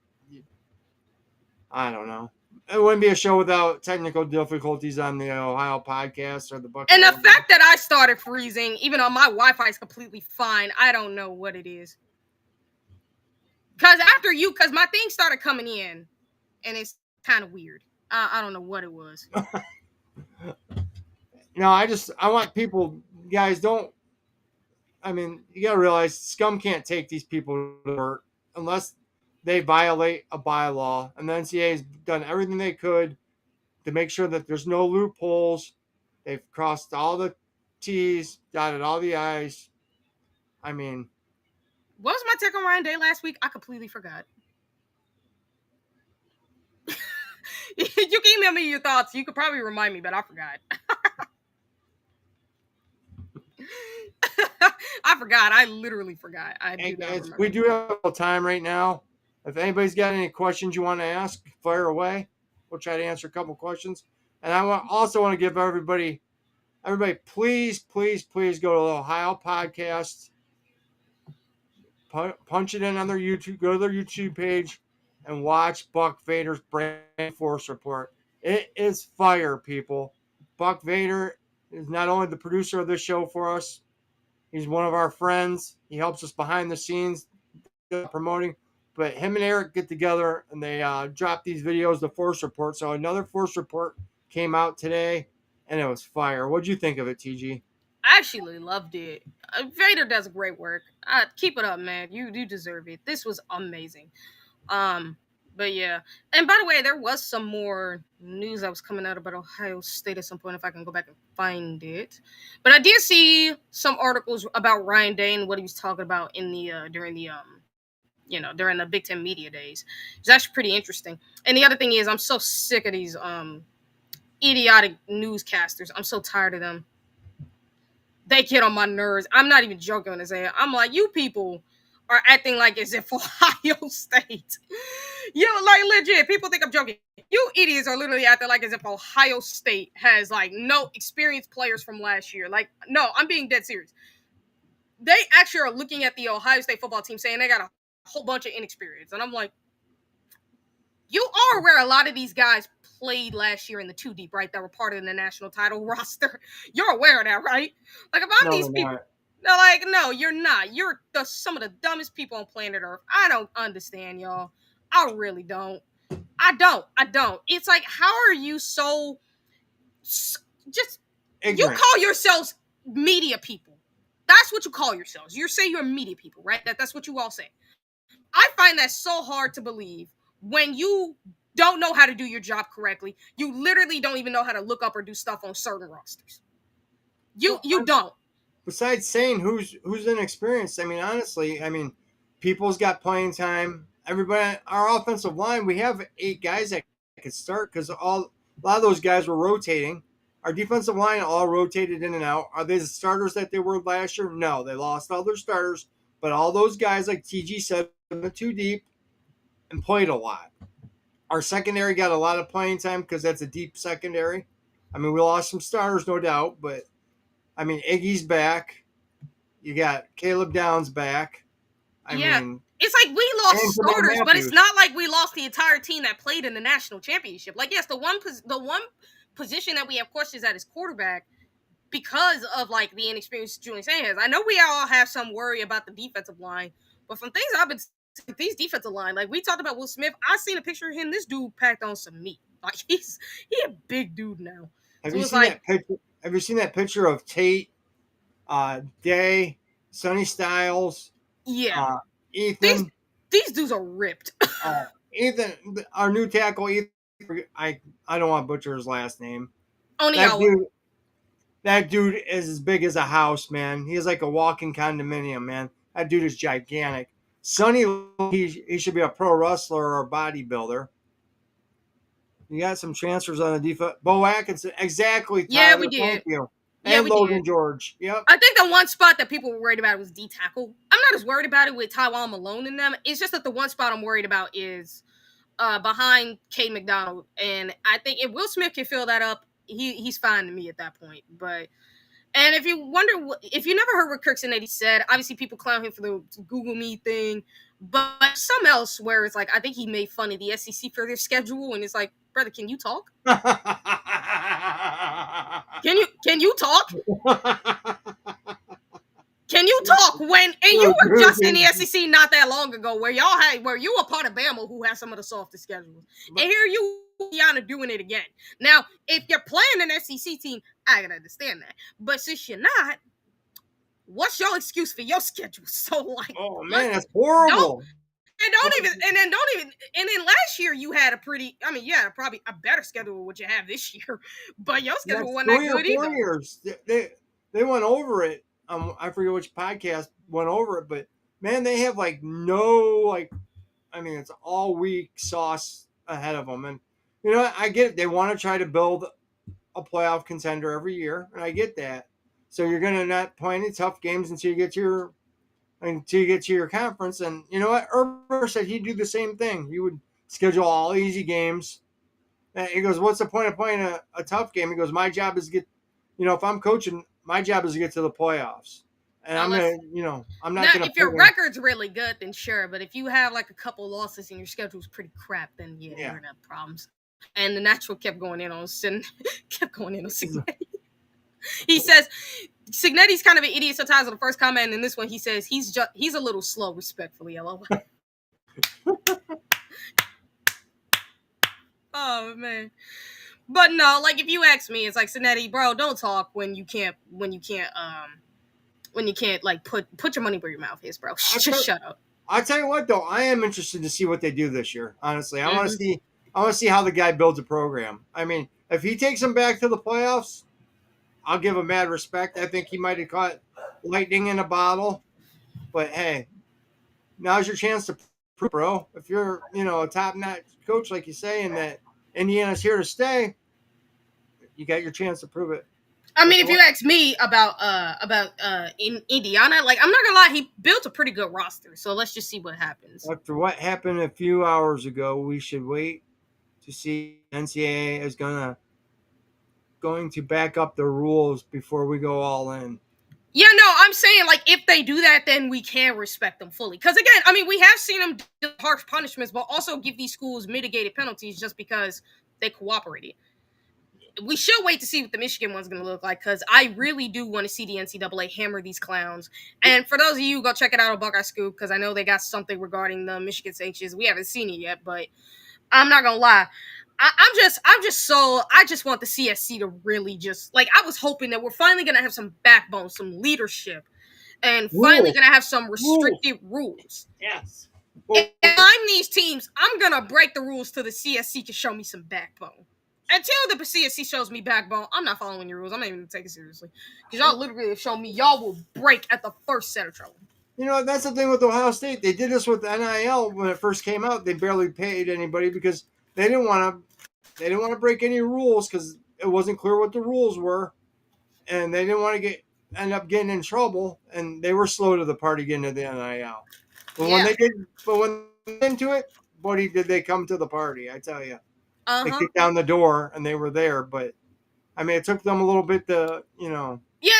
I don't know. It wouldn't be a show without technical difficulties on the Ohio podcast or the Buckeye. And the fact that I started freezing, even though my Wi-Fi is completely fine, I don't know what it is. Because my thing started coming in, and it's kind of weird. I don't know what it was. No, I want people, guys, don't. I mean, you got to realize scum can't take these people to work unless they violate a bylaw. And the NCAA has done everything they could to make sure that there's no loopholes. They've crossed all the T's, dotted all the I's. I mean, what was my take on Ryan Day last week? I completely forgot. You can email me your thoughts. You could probably remind me, but I forgot. I forgot. I literally forgot. hey guys, we do have a little time right now. If anybody's got any questions you want to ask, fire away. We'll try to answer a couple questions. And I also want to give everybody, please, please, please go to the Ohio podcast. Punch it in on their YouTube. Go to their YouTube page and watch Buck Vader's Brand Force Report. It is fire, people. Buck Vader is not only the producer of this show for us, he's one of our friends. He helps us behind the scenes promoting. But him and Eric get together and they drop these videos, the Force Report. So another Force Report came out today, and it was fire. What'd you think of it, TG? I actually loved it. Vader does great work. Keep it up, man. You deserve it. This was amazing. But yeah. And by the way, there was some more news that was coming out about Ohio State at some point, if I can go back and find it. But I did see some articles about Ryan Day and what he was talking about in the during the Big Ten media days. It's actually pretty interesting. And the other thing is, I'm so sick of these idiotic newscasters. I'm so tired of them. They get on my nerves. I'm not even joking when I say it. I'm like, you people are acting like as if Ohio State. Like legit, people think I'm joking. You idiots are literally acting like as if Ohio State has like no experienced players from last year. Like, no, I'm being dead serious. they actually are looking at the Ohio State football team saying they got a whole bunch of inexperience. And I'm like, you are aware a lot of these guys played last year in the 2 deep, right? That were part of the national title roster. You're aware of that, right? Like, about No, these they're people. not. They're like, no, you're not. You're some of the dumbest people on planet Earth. I don't understand, y'all. I really don't. I don't. It's like, how are you so just you Ignorant. call yourselves media people. That's what you call yourselves. You say you're media people, right? That's what you all say. I find that so hard to believe when you don't know how to do your job correctly. You literally don't even know how to look up or do stuff on certain rosters. You don't. Besides saying who's inexperienced, I mean, honestly, people's got playing time. Everybody, our offensive line, we have 8 guys that could start because a lot of those guys were rotating. Our defensive line all rotated in and out. Are they the starters that they were last year? No, they lost all their starters, but all those guys, like TG said, went 2 deep and played a lot. Our secondary got a lot of playing time because that's a deep secondary. I mean, we lost some starters, no doubt, but I mean, Iggy's back. You got Caleb Downs back. I mean, it's like we lost and Jermaine starters, but it's Matthews. not like we lost the entire team that played in the national championship. Like, yes, the one position that we have questions at is quarterback because of like the inexperienced Julian Sanchez. I know we all have some worry about the defensive line, but from things I've been seeing, these defensive line, like we talked about Will Smith, I seen a picture of him. This dude packed on some meat. Like he a big dude now. Have So you it's seen like, that picture? Have you seen that picture of Tate, Day, Sonny Styles, yeah, Ethan? these dudes are ripped. Ethan, our new tackle. Ethan, I don't want to butcher his last name. Only That dude is as big as a house, man. He's like a walking condominium, man. That dude is gigantic. Sonny, he should be a pro wrestler or a bodybuilder. You got some transfers on the defense. Bo Atkinson, exactly. Yeah, Tyler, we did. thank you. Yeah, And we Logan did. George. Yep. I think the one spot that people were worried about was D tackle. I'm not as worried about it with Tywon Malone in them. It's just that the one spot I'm worried about is behind Cade McDonald, and I think if Will Smith can fill that up, he's fine to me at that point. But and if you wonder, if you never heard what Kirk Cinetti said, obviously people clown him for the Google Meet thing, but some else where it's like I think he made fun of the SEC for their schedule, and it's like, brother, can you talk? Can you talk? Can you talk when and you were just in the SEC not that long ago where you were part of Bama who has some of the softest schedules. And here you Yana doing it again. Now, if you're playing an SEC team, I can understand that. But since you're not, what's your excuse for your schedule? So like, oh man, that's horrible. And then last year you had probably a better schedule than what you have this year, but your schedule wasn't that good either. Years. They went over it. I forget which podcast went over it, but man, they have like no it's all week sauce ahead of them, and you know I get it. They want to try to build a playoff contender every year, and I get that. So you're gonna not play any tough games until you get to your conference. And you know what? Urban said he'd do the same thing. He would schedule all easy games. And he goes, "What's the point of playing a tough game?" He goes, "My job is to get, if I'm coaching, my job is to get to the playoffs." And I'm not gonna. If your record's really good, then sure. But if you have like a couple losses and your schedule's pretty crap, then you're gonna have problems. And the natural kept going in on Signetti. He says Signetti's kind of an idiot sometimes on the first comment, and in this one he says he's a little slow, respectfully. LOL. Oh man. But no, like if you ask me, it's like Signetti, bro, don't talk when you can't like put your money where your mouth is, bro. Just shut up. I'll tell you what though, I am interested to see what they do this year. Honestly, I want to see how the guy builds a program. I mean, if he takes them back to the playoffs, I'll give him mad respect. I think he might have caught lightning in a bottle. But hey, now's your chance to prove, bro. If you're, a top-notch coach, like you say, and that Indiana's here to stay, you got your chance to prove it. I mean, if you ask me about in Indiana, like I'm not gonna lie, he built a pretty good roster. So let's just see what happens. After what happened a few hours ago, we should wait to see NCAA is going to back up the rules before we go all in. Yeah, no, I'm saying like if they do that, then we can respect them fully. Because again, I mean, we have seen them do harsh punishments, but also give these schools mitigated penalties just because they cooperated. We should wait to see what the Michigan one's going to look like because I really do want to see the NCAA hammer these clowns. And for those of you, go check it out on Buckeye Scoop because I know they got something regarding the Michigan sanctions. We haven't seen it yet, but I'm not gonna lie. I just want the CSC to really just like I was hoping that we're finally gonna have some backbone, some leadership, and finally Rules. gonna have some Rules. restrictive rules. Yes. If I'm these teams, I'm gonna break the rules till the CSC can show me some backbone. Until the CSC shows me backbone, I'm not following your rules. I'm not even gonna take it seriously. Because y'all literally have shown me y'all will break at the first set of trouble. You know, that's the thing with Ohio State. They did this with NIL when it first came out. They barely paid anybody because they didn't want to break any rules because it wasn't clear what the rules were, and they didn't want to end up getting in trouble. And they were slow to the party getting to the NIL. But when they went into it, buddy, did they come to the party? I tell you, they kicked down the door and they were there. But I mean, it took them a little bit to, Yeah,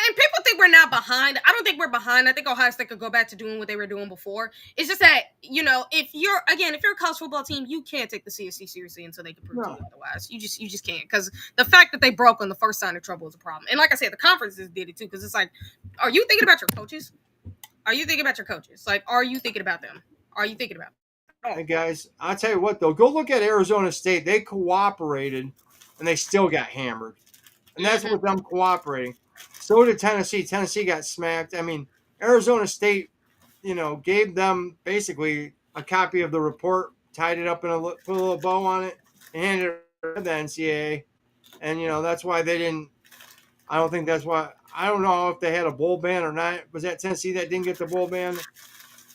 and people think we're not behind. I don't think we're behind. I think Ohio State could go back to doing what they were doing before. It's just that, if you're a college football team, you can't take the CSC seriously until they can prove to you otherwise. You just can't. Because the fact that they broke on the first sign of trouble is a problem. And like I said, the conferences did it too. Because it's like, are you thinking about your coaches? Are you thinking about your coaches? Like, are you thinking about them? Are you thinking about them? Hey guys, I'll tell you what though, go look at Arizona State. They cooperated and they still got hammered. And that's with them cooperating. So did Tennessee. Tennessee got smacked. I mean, Arizona State, gave them basically a copy of the report, tied it up and put a little bow on it, and handed it to the NCAA. And that's why they didn't. I don't think that's why. I don't know if they had a bowl ban or not. Was that Tennessee that didn't get the bowl ban?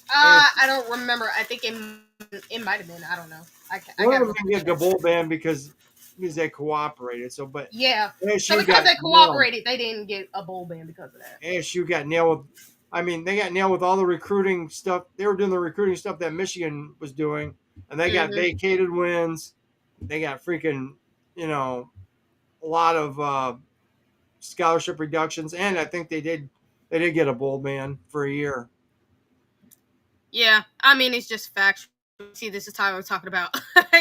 I don't remember. I think it might have been. I don't know. I got to get the bowl ban because they cooperated. So, but yeah, ASU so because they cooperated, they didn't get a bowl ban because of that. ASU got nailed with. I mean, they got nailed with all the recruiting stuff. They were doing the recruiting stuff that Michigan was doing, and they got vacated wins. They got freaking, a lot of scholarship reductions, and I think they did get a bowl ban for a year. Yeah, I mean it's just facts. See, this is Tyler talking about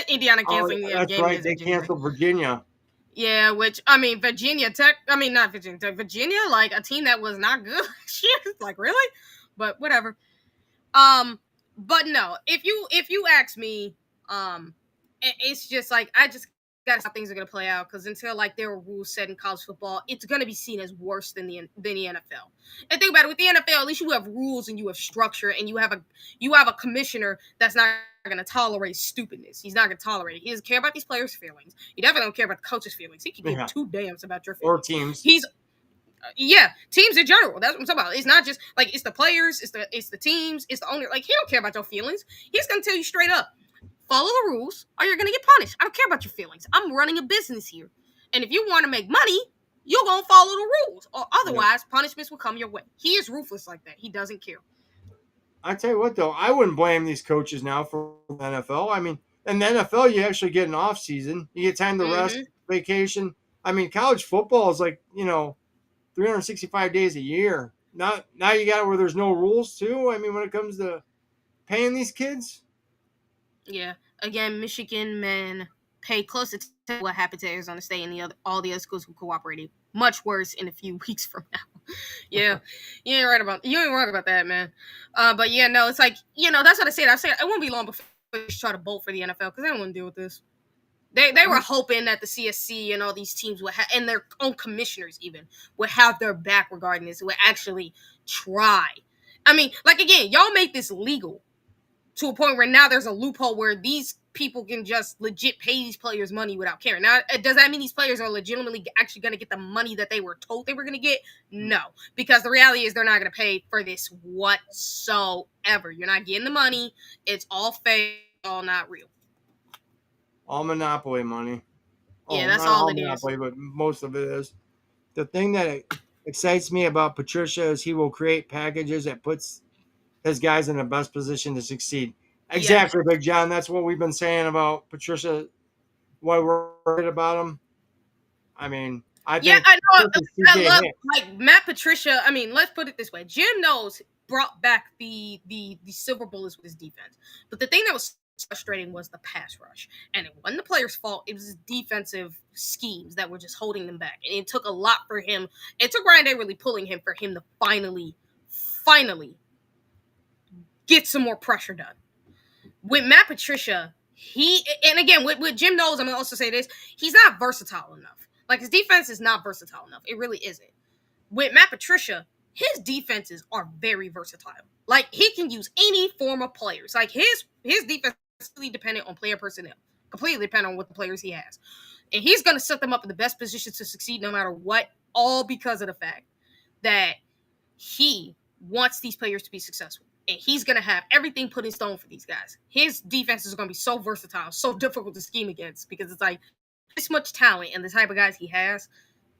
Indiana canceling the that's game. Right, they canceled Virginia. Yeah, which I mean, not Virginia Tech. Virginia, like a team that was not good. Shit, like really, but whatever. But no, if you ask me, it's just like I just gotta see how things are gonna play out because until like there are rules set in college football, it's gonna be seen as worse than the NFL. And think about it, with the NFL, at least you have rules and you have structure and you have a commissioner that's not gonna tolerate stupidness. He's not gonna tolerate it. He doesn't care about these players' feelings. He definitely don't care about the coach's feelings. He can give two damns about your feelings. Or teams. Teams in general. That's what I'm talking about. It's not just like it's the players, it's the teams, it's the owner. Like he don't care about your feelings. He's gonna tell you straight up. Follow the rules or you're going to get punished. I don't care about your feelings. I'm running a business here. And if you want to make money, you're going to follow the rules. Or otherwise, punishments will come your way. He is ruthless like that. He doesn't care. I tell you what, though, I wouldn't blame these coaches now for the NFL. I mean, in the NFL, you actually get an off season. You get time to rest, vacation. I mean, college football is like, 365 days a year. Now you got it where there's no rules, too. I mean, when it comes to paying these kids. Yeah. Again, Michigan men pay close attention to what happened to Arizona State and all the other schools who cooperated. Much worse in a few weeks from now. Yeah. You ain't right about that, man. But yeah, no, it's like, that's what I said. It won't be long before they try to bolt for the NFL because they don't want to deal with this. They were hoping that the CSC and all these teams would have, and their own commissioners even, would have their back regarding this, would actually try. I mean, like, again, y'all make this legal. To a point where now there's a loophole where these people can just legit pay these players money without caring. Now, does that mean these players are legitimately actually going to get the money that they were told they were going to get? No. Because the reality is they're not going to pay for this whatsoever. You're not getting the money. It's all fake, all not real. All monopoly money. Yeah, that's all it monopoly, but most of it is. The thing that excites me about Patricia is he will create packages that puts his guys in the best position to succeed. Exactly, Big John. That's what we've been saying about Patricia. Why we're worried about him. I mean, I Yeah, think I know. versus I CJ love Hicks. like Matt Patricia. I mean, let's put it this way: Jim Knowles brought back the silver bullets with his defense. But the thing that was frustrating was the pass rush, and it wasn't the players' fault. It was his defensive schemes that were just holding them back, and it took a lot for him. It took Ryan Day really pulling him for him to finally get some more pressure done. With Matt Patricia, and again with Jim Knowles, I'm gonna also say this: he's not versatile enough. Like his defense is not versatile enough. It really isn't. With Matt Patricia, his defenses are very versatile. Like he can use any form of players. Like his defense is completely dependent on player personnel, completely dependent on what the players he has, and he's gonna set them up in the best position to succeed no matter what. All because of the fact that he wants these players to be successful. And he's going to have everything put in stone for these guys. His defense is going to be so versatile, so difficult to scheme against because it's like this much talent and the type of guys he has.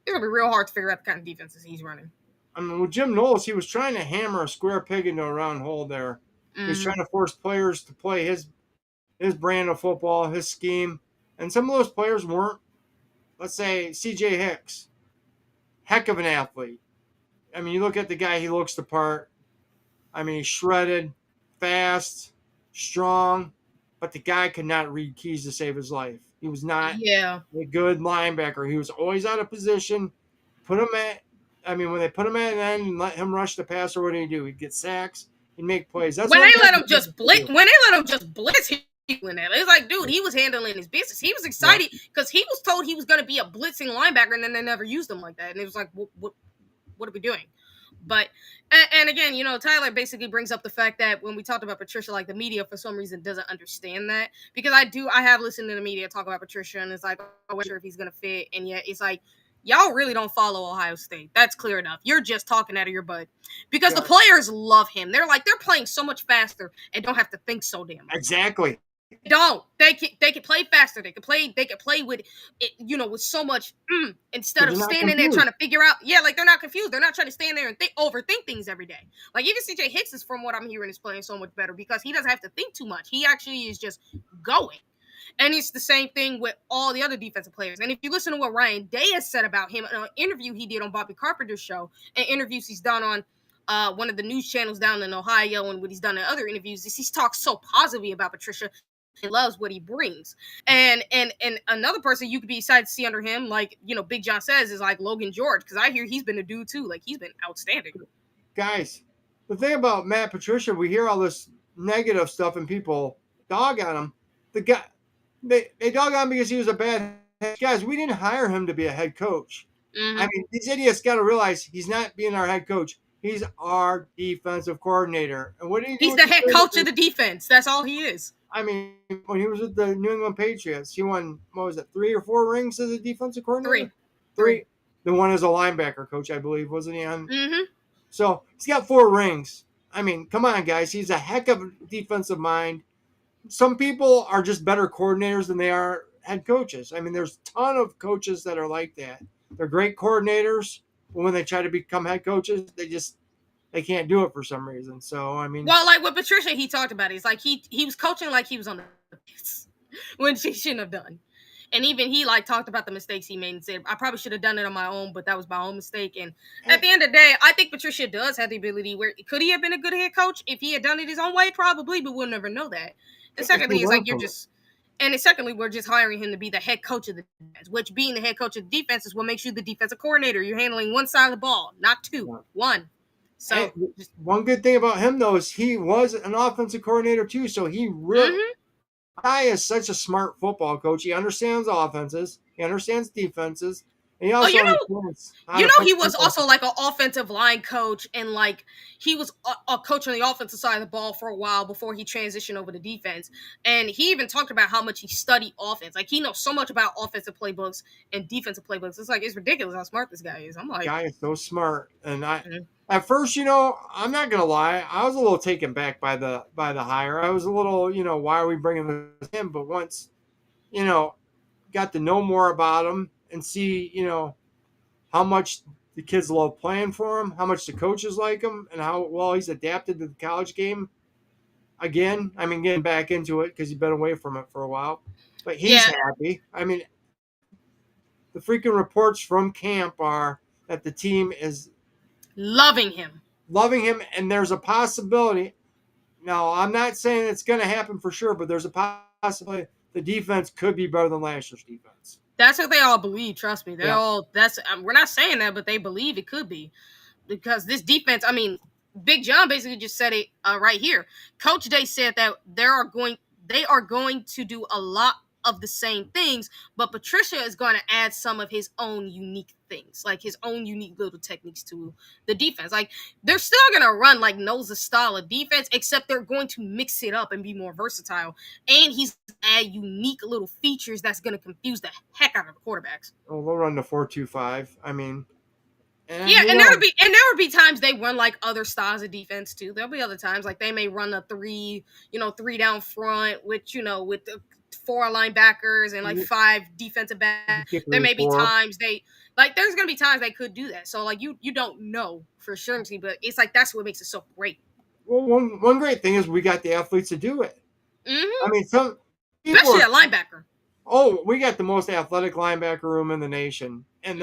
It's going to be real hard to figure out the kind of defenses he's running. I mean, with Jim Knowles, he was trying to hammer a square peg into a round hole there. He was trying to force players to play his brand of football, his scheme. And some of those players weren't, let's say, CJ Hicks. Heck of an athlete. I mean, you look at the guy, he looks the part. I mean, he's shredded, fast, strong, but the guy could not read keys to save his life. He was not a good linebacker. He was always out of position. When they put him at an end and let him rush the passer, what did he do? He'd get sacks. He'd make plays. That's when they let him just blitz. When they let him just blitz, he went at it. It's like, dude, he was handling his business. He was excited because he was told he was going to be a blitzing linebacker, and then they never used him like that. And it was like, what are we doing? But and again, Tyler basically brings up the fact that when we talked about Patricia, like the media for some reason doesn't understand that, because I have listened to the media talk about Patricia, and it's like, oh, I'm not sure if he's gonna fit, and yet it's like, y'all really don't follow Ohio State. That's clear enough. You're just talking out of your butt because the players love him. They're playing so much faster and don't have to think so damn much. Exactly. They can play faster. They can play with it, with so much instead of standing there trying to figure out. Yeah, like they're not confused. They're not trying to stand there and overthink things every day. Like even CJ Hicks is, from what I'm hearing, is playing so much better because he doesn't have to think too much. He actually is just going. And it's the same thing with all the other defensive players. And if you listen to what Ryan Day has said about him in an interview he did on Bobby Carpenter's show, and interviews he's done on one of the news channels down in Ohio, and what he's done in other interviews, is he's talked so positively about Patricia. He loves what he brings. And another person you could be excited to see under him, like, Big John says, is like Logan George, because I hear he's been a dude too. Like, he's been outstanding. Guys, the thing about Matt Patricia, we hear all this negative stuff and people dog on him. The guy, they dog on him because he was a bad head. Guys, we didn't hire him to be a head coach. Mm-hmm. I mean, these idiots got to realize he's not being our head coach. He's our defensive coordinator. And what did he do? He's the head coach of the defense. That's all he is. I mean, when he was with the New England Patriots, he won, 3 or 4 rings as a defensive coordinator? Three. The one as a linebacker coach, I believe, wasn't he on? Mm-hmm. So he's got 4 rings. I mean, come on, guys. He's a heck of a defensive mind. Some people are just better coordinators than they are head coaches. I mean, there's a ton of coaches that are like that. They're great coordinators, but when they try to become head coaches, they can't do it for some reason. So, I mean. Well, like with Patricia, he talked about it. It's like he was coaching like he was on the fence when she shouldn't have done. And even he talked about the mistakes he made and said, I probably should have done it on my own, but that was my own mistake. And at the end of the day, I think Patricia does have the ability where, could he have been a good head coach if he had done it his own way? Probably, but we'll never know that. And secondly, it's like we're just hiring him to be the head coach of the defense, which being the head coach of the defense is what makes you the defensive coordinator. You're handling one side of the ball, not two, one. So one good thing about him though is he was an offensive coordinator too, so he really guy is such a smart football coach. He understands offenses, he understands defenses. And he also he was also like an offensive line coach, and like he was a coach on the offensive side of the ball for a while before he transitioned over to defense. And he even talked about how much he studied offense. Like he knows so much about offensive playbooks and defensive playbooks. It's ridiculous how smart this guy is. I'm like, guy is so smart. And at first, I'm not gonna lie, I was a little taken back by the hire. I was a little, why are we bringing him? But once, got to know more about him and see, how much the kids love playing for him, how much the coaches like him, and how well he's adapted to the college game. Again, I mean, getting back into it because he's been away from it for a while. But he's happy. I mean, the freaking reports from camp are that the team is Loving him. loving him, and there's a possibility. Now, I'm not saying it's going to happen for sure, but there's a possibility the defense could be better than last year's defense. That's what they all believe. Trust me. Yeah. We're not saying that, but they believe it could be, because this defense. I mean, Big John basically just said it right here. Coach Day said that they are going to do a lot of the same things, but Patricia is going to add some of his own unique things, like his own unique little techniques to the defense. Like, they're still going to run like Noza's style of defense, except they're going to mix it up and be more versatile. And he's going to add unique little features that's going to confuse the heck out of the quarterbacks. Oh, they'll run the 4-2-5. I mean, and there would be times they run like other styles of defense too. There'll be other times like they may run a three down front with the 4 linebackers and like 5 defensive backs. There may be times there's gonna be times they could do that. So like you don't know for sure, but it's like that's what makes it so great. Well, one great thing is we got the athletes to do it. Mm-hmm. I mean, some people especially a linebacker. Oh, we got the most athletic linebacker room in the nation, and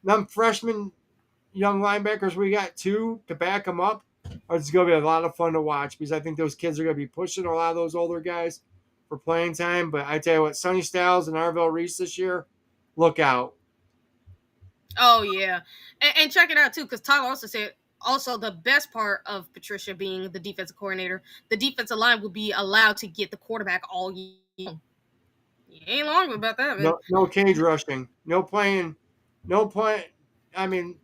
them freshmen, young linebackers we got too to back them up. It's going to be a lot of fun to watch, because I think those kids are going to be pushing a lot of those older guys for playing time. But I tell you what, Sonny Styles and Arvell Reese this year, look out. Oh yeah, and check it out too, because Tyler also said the best part of Patricia being the defensive coordinator, the defensive line will be allowed to get the quarterback all year. You ain't long about that, man. No cage rushing, no playing. I mean,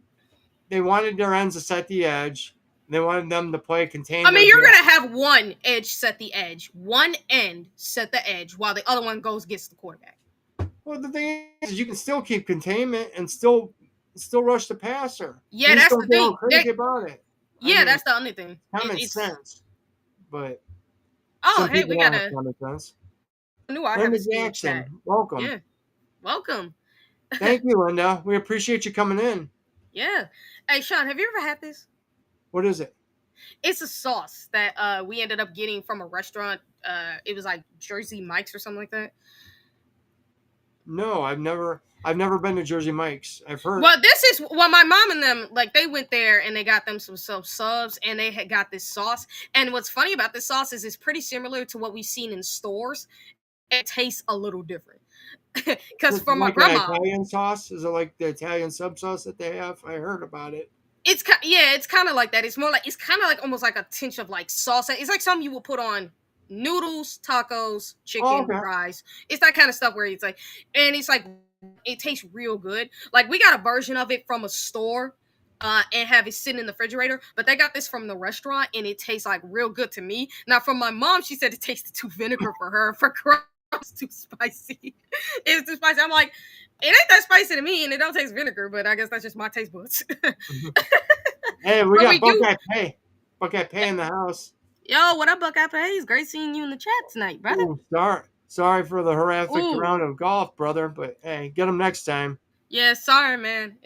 they wanted their ends to set the edge. They wanted them to play contained. I mean, you're going to have one edge set the edge, one end set the edge, while the other one gets the quarterback. Well, the thing is, you can still keep containment and still rush the passer. Yeah, that's the thing. Crazy about it. Yeah, that's the only thing. Common sense, but hey, we got a common sense. Linda Jackson, welcome. Yeah, welcome. Thank you, Linda. We appreciate you coming in. Yeah. Hey, Sean, have you ever had this? What is it? It's a sauce that we ended up getting from a restaurant. It was like Jersey Mike's or something like that. No, I've never been to Jersey Mike's. I've heard. Well, my mom and them, like, they went there and they got them some subs, and they had got this sauce. And what's funny about this sauce is it's pretty similar to what we've seen in stores. It tastes a little different. Because for my grandma, Italian sauce, is it like the Italian sub sauce that they have? I heard about it. It's kind of like that. It's kind of like almost like a tinge of like salsa. It's like something you would put on noodles, tacos, chicken, fries. It's that kind of stuff where it's like, and it's like, it tastes real good. Like, we got a version of it from a store and have it sitting in the refrigerator, but they got this from the restaurant and it tastes like real good to me. Now, from my mom, she said it tasted too vinegar for her. For Christ, it's too spicy. It's too spicy. I'm like, it ain't that spicy to me, and it don't taste vinegar, but I guess that's just my taste buds. Hey, we got Buckeye Pay. Buckeye Pay in the house. Yo, what up, Buckeye Pay? It's great seeing you in the chat tonight, brother. Ooh, sorry for the horrific round of golf, brother, but hey, get them next time. Yeah, sorry, man.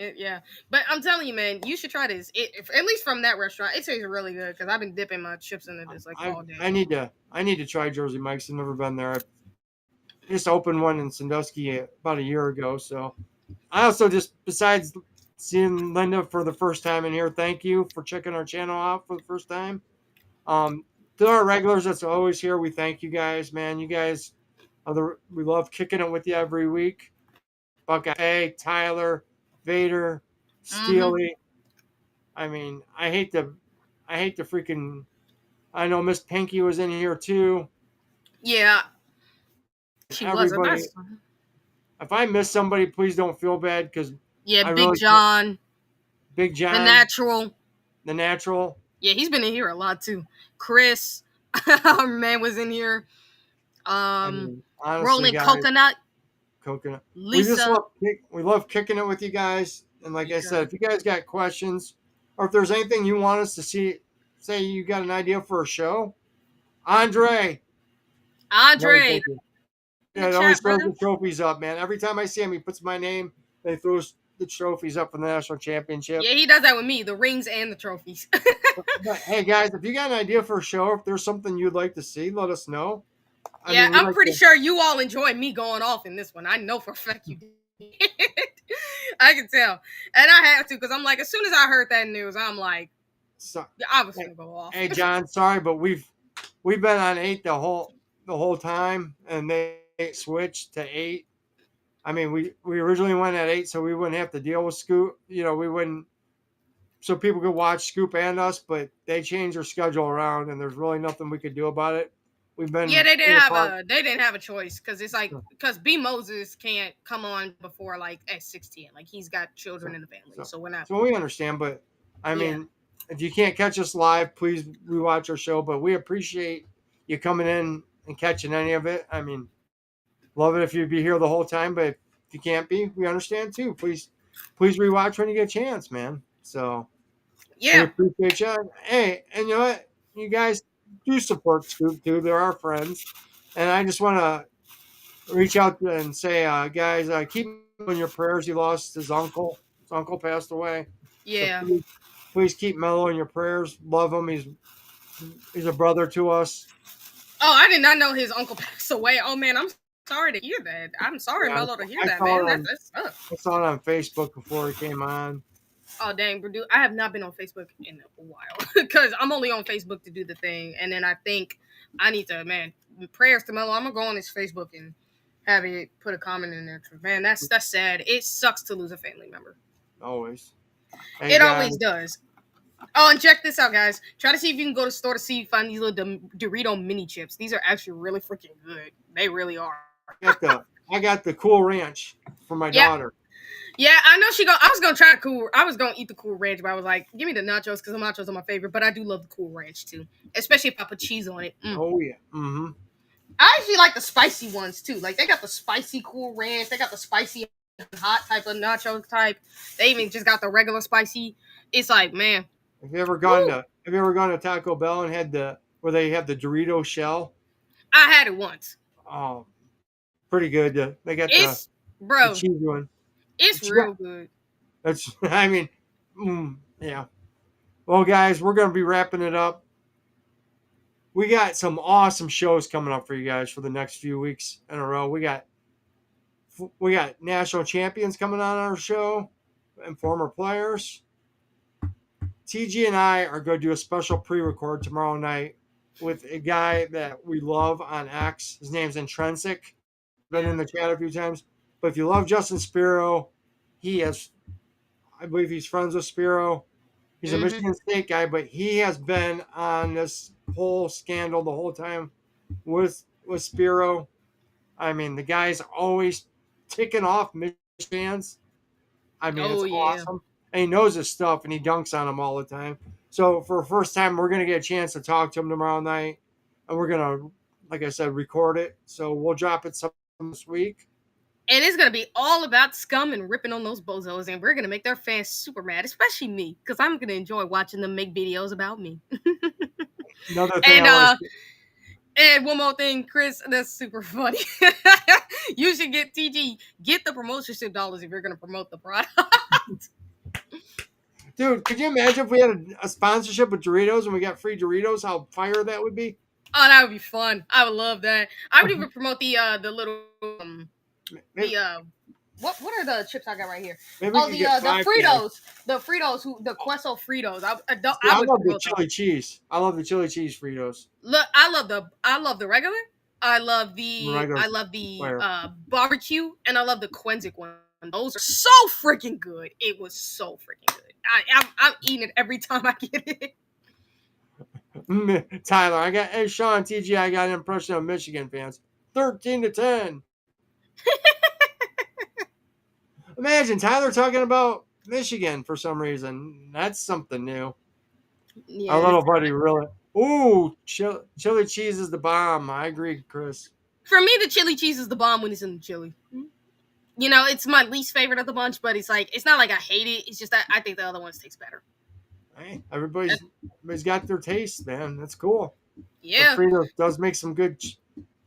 But I'm telling you, man, you should try this. At least from that restaurant, it tastes really good, because I've been dipping my chips into this like all day. I need to try Jersey Mike's. I've never been there. I just opened one in Sandusky about a year ago. So I also besides seeing Linda for the first time in here, thank you for checking our channel out for the first time. To our regulars that's always here, we thank you guys, man. You guys we love kicking it with you every week. Buckeye, Tyler, Vader, Steely. I mean, I hate the freaking. I know Miss Pinky was in here too. Yeah, she was. If I miss somebody, please don't feel bad, because Big John, the natural. Yeah, he's been in here a lot too. Chris, our man, was in here. Honestly, Rolling guys, Coconut. Lisa. We love kicking it with you guys. And like I said, if you guys got questions, or if there's anything you want us to see, say you got an idea for a show, Andre. Yeah, he always throws the trophies up, man. Every time I see him, he puts my name and he throws the trophies up for the national championship. Yeah, he does that with me, the rings and the trophies. But, hey, guys, if you got an idea for a show, if there's something you'd like to see, let us know. I'm pretty sure you all enjoy me going off in this one. I know for a fact you did. I can tell, and I have to because I'm like, as soon as I heard that news, I'm like, So, I was hey, gonna go off. hey, John, sorry, but we've been on 8 the whole time, and they switched to 8. I mean, we originally went at 8, so we wouldn't have to deal with Scoop. You know, we wouldn't, so people could watch Scoop and us, but they changed their schedule around, and there's really nothing we could do about it. We've Yeah, been they 8 didn't have o'clock. a choice because it's like because B Moses can't come on before like at 6:10. Like he's got children So, in the family, so, so we're not. so we understand, but I Yeah, mean, if you can't catch us live, please rewatch our show. But we appreciate you coming in and catching any of it. I mean, love it if you'd be here the whole time, but if you can't be, we understand too. Please rewatch when you get a chance, man. So we yeah, appreciate you. Hey, and you know what? You guys do support Scoop too. They're our friends, and I just want to reach out and say, guys, keep him in your prayers. He lost his uncle. His uncle passed away, so yeah. please keep Mello in your prayers. Love him. He's a brother to us. Oh, I did not know his uncle passed away. Oh man, I'm sorry to hear that. I'm sorry, Yeah, Mello, to hear I that, saw man. it on That sucks. I saw it on Facebook before he came on. Oh dang, Purdue. I have not been on Facebook in a while because I'm only on Facebook to do the thing, and then I think I need to, man. Prayers to Mello. I'm gonna go on his Facebook and have it put a comment in there. Man, that's sad. It sucks to lose a family member. Always. Hey It guys, always does. Oh, and check this out, guys. Try to see if you can go to the store to see find these little Dorito mini chips. These are actually really freaking good. They really are. I got the Cool Ranch for my Yeah, daughter. yeah. I know she go. I was gonna try cool. I was gonna eat the Cool Ranch, but I was like, give me the nachos because the nachos are my favorite. But I do love the Cool Ranch too, especially if I put cheese on it. Oh yeah. Mm-hmm. I actually like the spicy ones too. Like they got the spicy Cool Ranch. They got the spicy hot type of nacho type. They even just got the regular spicy. It's like, man, woo. Have you ever gone to Taco Bell and had where they have the Dorito shell? I had it once. Oh, pretty good. They got It's the bro. cheesy one. It's real good. That's I mean, yeah. Well, guys, we're gonna be wrapping it up. We got some awesome shows coming up for you guys for the next few weeks in a row. We got national champions coming on our show and former players. TG and I are going to do a special pre-record tomorrow night with a guy that we love on X. His name's Intrinsic. Been in the chat a few times. But if you love Justin Spiro, I believe he's friends with Spiro. He's a Mm-hmm. Michigan State guy, but he has been on this whole scandal the whole time with Spiro. I mean, the guy's always ticking off Michigan fans. I mean, Oh it's yeah. awesome. And he knows his stuff, and he dunks on them all the time. So for the first time, we're going to get a chance to talk to him tomorrow night. And we're going to, like I said, record it. So we'll drop it some this week. And it's gonna be all about scum and ripping on those bozos, and we're gonna make their fans super mad, especially me, because I'm gonna enjoy watching them make videos about me. Another thing and I want to and one more thing, Chris, that's super funny. You should get get the promotionship dollars if you're gonna promote the product. Dude, could you imagine if we had a sponsorship with Doritos and we got free Doritos? How fire that would be! Oh, that would be fun. I would love that. I would even promote the little Maybe, what are the chips I got right here? maybe we Oh, could get the 5 Fritos, the Queso Fritos. See, I I would love the promote chili cheese. I love the chili cheese Fritos. Look, I love the regular. I love Regular the fire. barbecue, and I love the Quenzic one. Those are so freaking good. It was so freaking good. I'm eating it every time I get it. Tyler, hey Sean TG, I got an impression of Michigan fans. 13-10. Imagine Tyler talking about Michigan for some reason. That's something new. Yeah, Our little buddy really. Ooh, chili cheese is the bomb. I agree, Chris. for me, the chili cheese is the bomb when it's in the chili. You know, it's my least favorite of the bunch, but it's not like I hate it. It's just that I think the other ones taste better. Hey, everybody's got their taste, man. That's cool. Yeah. But Fritos does make some good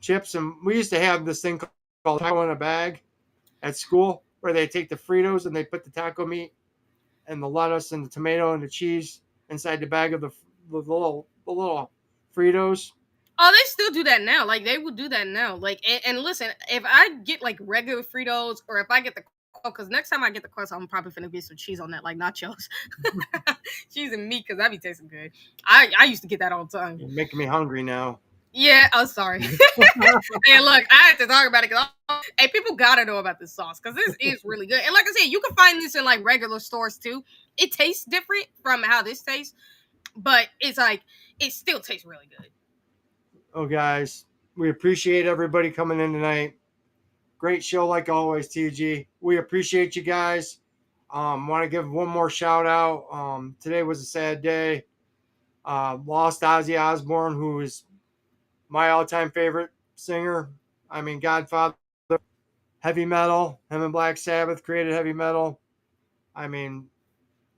chips, and we used to have this thing called taco in a bag at school, where they take the Fritos and they put the taco meat and the lettuce and the tomato and the cheese inside the bag of the little Fritos. Oh, they still do that now. Like they would do that now. Like and listen, if I get like regular Fritos or if I get the because next time I get the crust, I'm probably finna get some cheese on that, like nachos. Cheese and meat, because that be tasting good. I used to get that all the time. You're making me hungry now. Yeah, I'm sorry. Hey, look, I had to talk about it because hey, people gotta know about this sauce because this is really good. And like I said, you can find this in like regular stores too. It tastes different from how this tastes, but it's like it still tastes really good. Oh, guys, we appreciate everybody coming in tonight. Great show like always, TG. We appreciate you guys. Want to give one more shout out. Today was a sad day. Lost Ozzy Osbourne, who is my all-time favorite singer. I mean, Godfather, heavy metal. Him and Black Sabbath created heavy metal. I mean,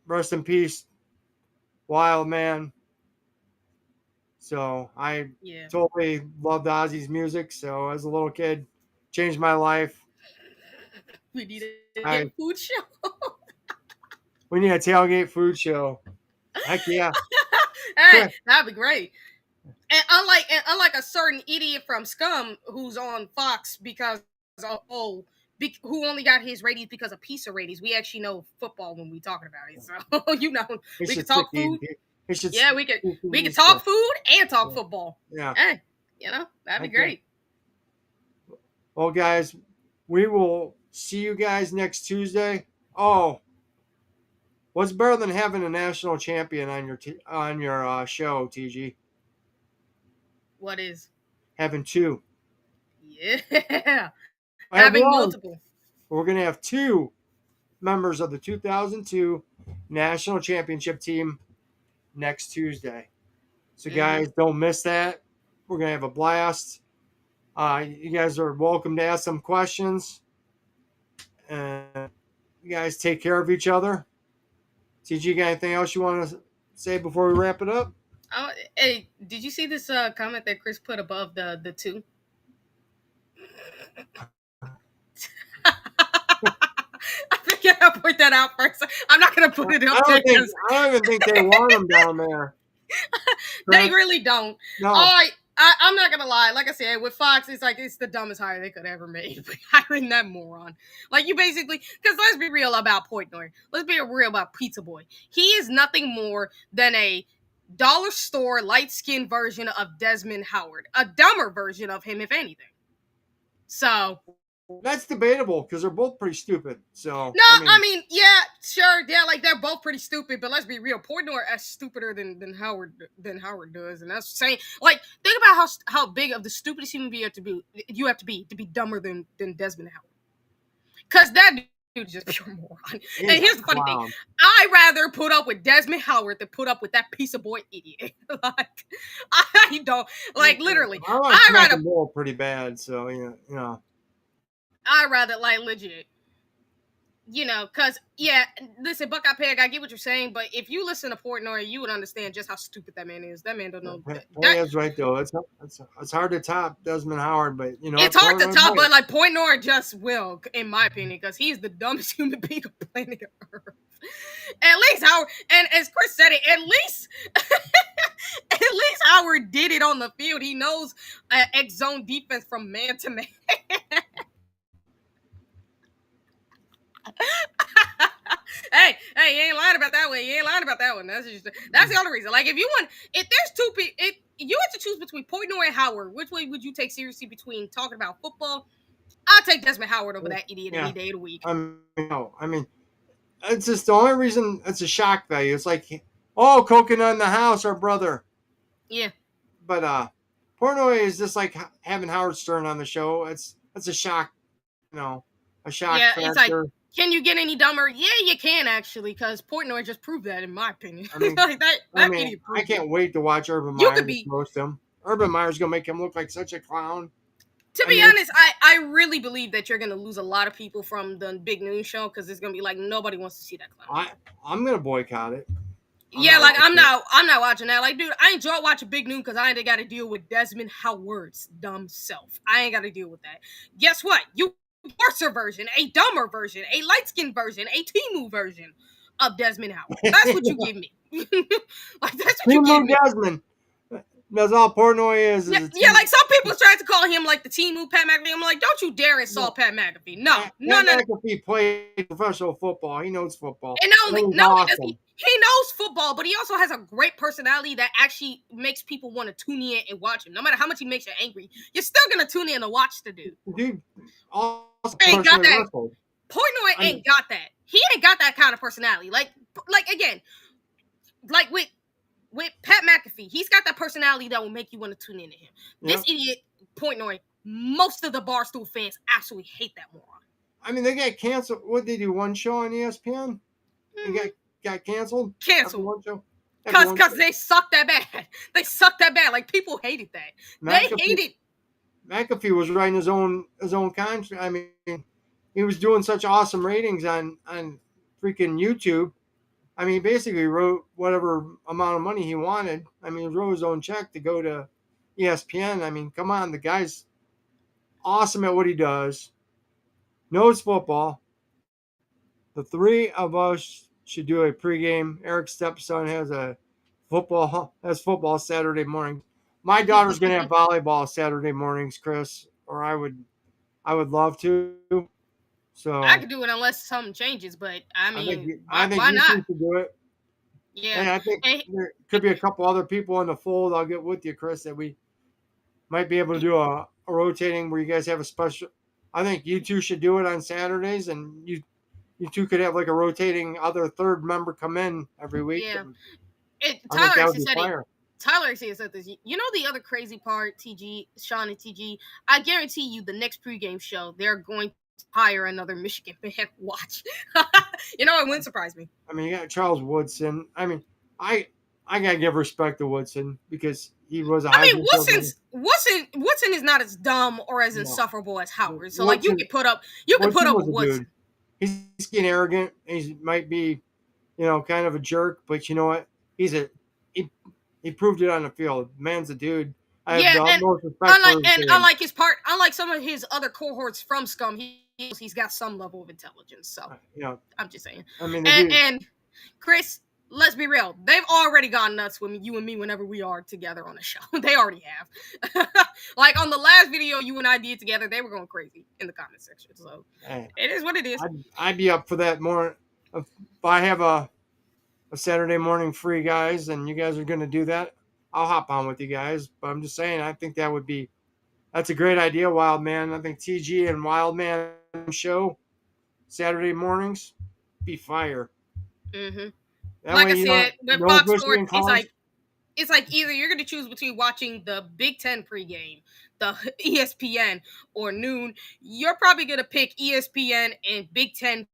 rest in peace, wild man. So I totally loved Ozzy's music. So as a little kid, changed my life. We need a food show. We need a tailgate food show. Heck yeah. Hey, that'd be great. And unlike a certain idiot from Scum who's on Fox because who only got his ratings because of pizza ratings, we actually know football when we talking about it. So we can talk food. Yeah, we can talk food and talk football. Yeah. Hey, that'd be great. Well, guys, we will see you guys next Tuesday. Oh, what's better than having a national champion on your show, TG? What is? Having two. Yeah. Having multiple. We're going to have two members of the 2002 national championship team next Tuesday. So, guys, don't miss that. We're going to have a blast. You guys are welcome to ask some questions. And you guys take care of each other. TG, you got anything else you want to say before we wrap it up? Hey, did you see this comment that Chris put above the two? I forget I put that out first. I'm not gonna put it up there. I don't even think they want them down there. They really don't. No. I'm not gonna lie. Like I said, with Fox, it's the dumbest hire they could ever made. Hiring that moron. Like you basically, because let's be real about Portnoy. Let's be real about Pizza Boy. He is nothing more than a dollar store light-skinned version of Desmond Howard. A dumber version of him, if anything. So that's debatable because they're both pretty stupid. So no, I mean, yeah, sure, yeah, like they're both pretty stupid. But let's be real, Portnoy is stupider than Howard does, and that's saying like think about how big of the stupidest human being you have to be dumber than Desmond Howard, because that dude's just pure moron. And here's the funny thing: I'd rather put up with Desmond Howard than put up with that piece of boy idiot. Like I don't like literally. I rather pretty bad. So I'd rather, like, legit. Because, listen, Buckeye Peg, I get what you're saying, but if you listen to Portnoy, you would understand just how stupid that man is. That man don't know. That's right, though. It's hard to top Desmond Howard, but, it's hard to top, but, like, Portnoy just will, in my opinion, because he's the dumbest human being on planet Earth. At least Howard, and as Chris said it, at least Howard did it on the field. He knows X-zone defense from man to man. Hey, you ain't lying about that one. You ain't lying about that one. That's the only reason. Like, if there's two people, if you had to choose between Portnoy and Howard, which way would you take seriously between talking about football? I'll take Desmond Howard over that idiot any day of the week. I mean, it's just the only reason it's a shock value. It's like, oh, Coconut in the house, our brother. Yeah. But Portnoy is just like having Howard Stern on the show. It's a shock, a shock factor. It's like, can you get any dumber? Yeah, you can actually, because Portnoy just proved that, in my opinion. I mean, like I can't wait to watch Urban Meyer roast him. Urban Meyer's gonna make him look like such a clown. To be honest, I really believe that you're gonna lose a lot of people from the Big Noon show because it's gonna be like nobody wants to see that clown. I'm gonna boycott it. I'm not watching that. Like, dude, I enjoy watching Big Noon because I ain't got to deal with Desmond Howard's dumb self. I ain't got to deal with that. Guess what? You worser version, a dumber version, a light-skinned version, a Timu version of Desmond Howard. That's what you give me. Like, that's what you give me. Desmond. That's all Portnoy is. Yeah, like some people people tried to call him like the team move Pat McAfee. I'm like, don't you dare insult Pat McAfee. No. Pat McAfee played professional football. He knows football. And not only does he knows football, but he also has a great personality that actually makes people want to tune in and watch him. No matter how much he makes you angry, you're still gonna tune in to watch the dude. Dude, also ain't got that. wrestled. Portnoy ain't got that. He ain't got that kind of personality. Like again, like with Pat McAfee, he's got that personality that will make you want to tune into him. This idiot, Portnoy, most of the Barstool fans absolutely hate that moron. I mean, they got canceled. What did they do? One show on ESPN? They got canceled? Canceled. One show? Because they suck that bad. They suck that bad. Like, people hated that. They hated. McAfee was writing his own contract. I mean, he was doing such awesome ratings on freaking YouTube. I mean, he basically wrote whatever amount of money he wanted. I mean, he wrote his own check to go to ESPN. I mean, come on, the guy's awesome at what he does. Knows football. The three of us should do a pregame. Eric's stepson has football Saturday morning. My daughter's gonna have volleyball Saturday mornings, Chris, or I would love to. So I could do it unless something changes, but I mean, I think why you not? should do it. Yeah, and I think there could be a couple other people in the fold. I'll get with you, Chris, that we might be able to do a rotating where you guys have a special. I think you two should do it on Saturdays, and you two could have like a rotating other third member come in every week. Yeah. Tyler actually said this. You know the other crazy part, Sean and TG? I guarantee you the next pregame show, they're going to hire another Michigan man. Watch. You know, it wouldn't surprise me. I mean, you got Charles Woodson. I mean, I gotta give respect to Woodson because he was a Woodson is not as dumb or as insufferable as Howard. So Woodson, like you can put up with Woodson. Dude. He's getting arrogant. He might be, kind of a jerk, but you know what? He proved it on the field. Man's a dude. I have the utmost respect unlike some of his other cohorts from Scum, he's got some level of intelligence. So I'm just saying. I mean, and Chris, let's be real. They've already gone nuts with you and me whenever we are together on a show. They already have. Like on the last video you and I did together, they were going crazy in the comment section. So it is what it is. I'd be up for that more. If I have a Saturday morning free, guys, and you guys are going to do that, I'll hop on with you guys. But I'm just saying, I think that's a great idea, Wild Man. I think TG and Wild Man show Saturday mornings be fire. Mm-hmm. Like I said, with Fox Sports, it's like either you're going to choose between watching the Big Ten pregame, the ESPN, or noon. You're probably going to pick ESPN and Big Ten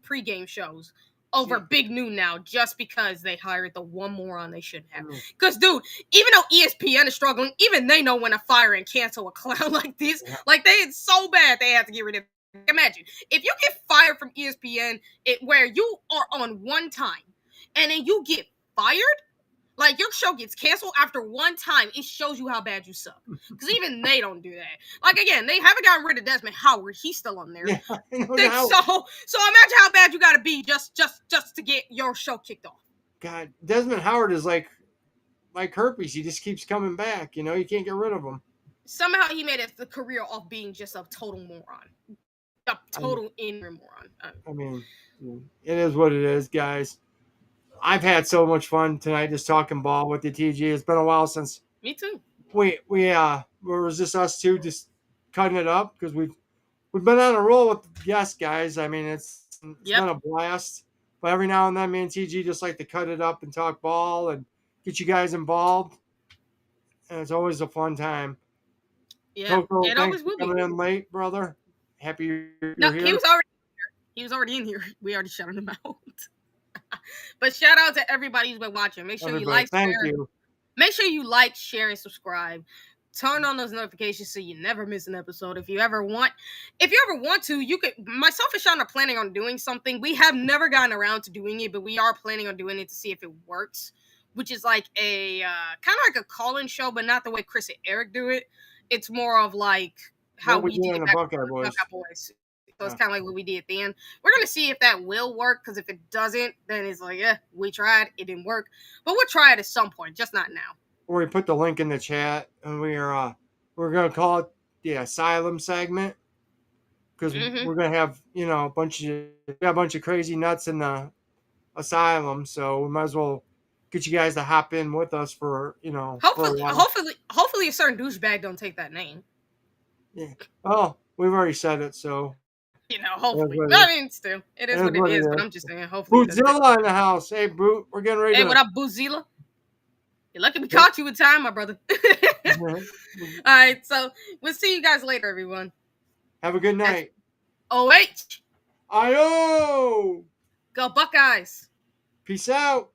pregame shows over Big Noon now, just because they hired the one moron they shouldn't have. Because, dude, even though ESPN is struggling, even they know when to fire and cancel a clown like this. Yeah. Like, it's so bad they have to get rid of it. Imagine, if you get fired from ESPN, where you are on one time, and then you get fired, like your show gets canceled after one time, it shows you how bad you suck. Because even they don't do that. Like again, they haven't gotten rid of Desmond Howard. He's still on there. Yeah, so imagine how bad you got to be just to get your show kicked off. God, Desmond Howard is like herpes. He just keeps coming back. You can't get rid of him. Somehow he made it the career off being just a total moron. A total ignorant moron. I mean, it is what it is, guys. I've had so much fun tonight just talking ball with the TG. It's been a while since. Me too. We was just us two just cutting it up because we've been on a roll with guests, guys. I mean, it's been a blast. But every now and then, me and TG just like to cut it up and talk ball and get you guys involved. And it's always a fun time. Yeah, Coco, it always will be. Coming in late, brother. Happy you're here. He was already here. He was already in here. We already shouted him out. But shout out to everybody who's been watching. Make sure you like, Make sure you like, share, and subscribe. Turn on those notifications so you never miss an episode. If you ever want to, you could. Myself and Sean are planning on doing something. We have never gotten around to doing it, but we are planning on doing it to see if it works. Which is like a kind of like a call-in show, but not the way Chris and Eric do it. It's more of like how we did the Buckeye Boys. So it's kind of like what we did then. We're going to see if that will work, because if it doesn't, then it's like, we tried. It didn't work. But we'll try it at some point, just not now. Or we put the link in the chat, and we are we're gonna call it the asylum segment because Mm-hmm. we're gonna have a bunch of crazy nuts in the asylum, so we might as well get you guys to hop in with us for for a Hopefully, while. hopefully, a certain douchebag don't take that name. Yeah. Oh, we've already said it, so that's Hopefully. what But it I is. mean, still, it is That's what it what it is. But is. I'm just saying, hopefully, he doesn't take. Bootzilla in the house. Hey, Boot, we're getting ready Hey, to. what up, Boozilla? You're lucky we caught you in time, my brother. All right, so we'll see you guys later, everyone. Have a good night. OH, Ayo! go Buckeyes. Peace out.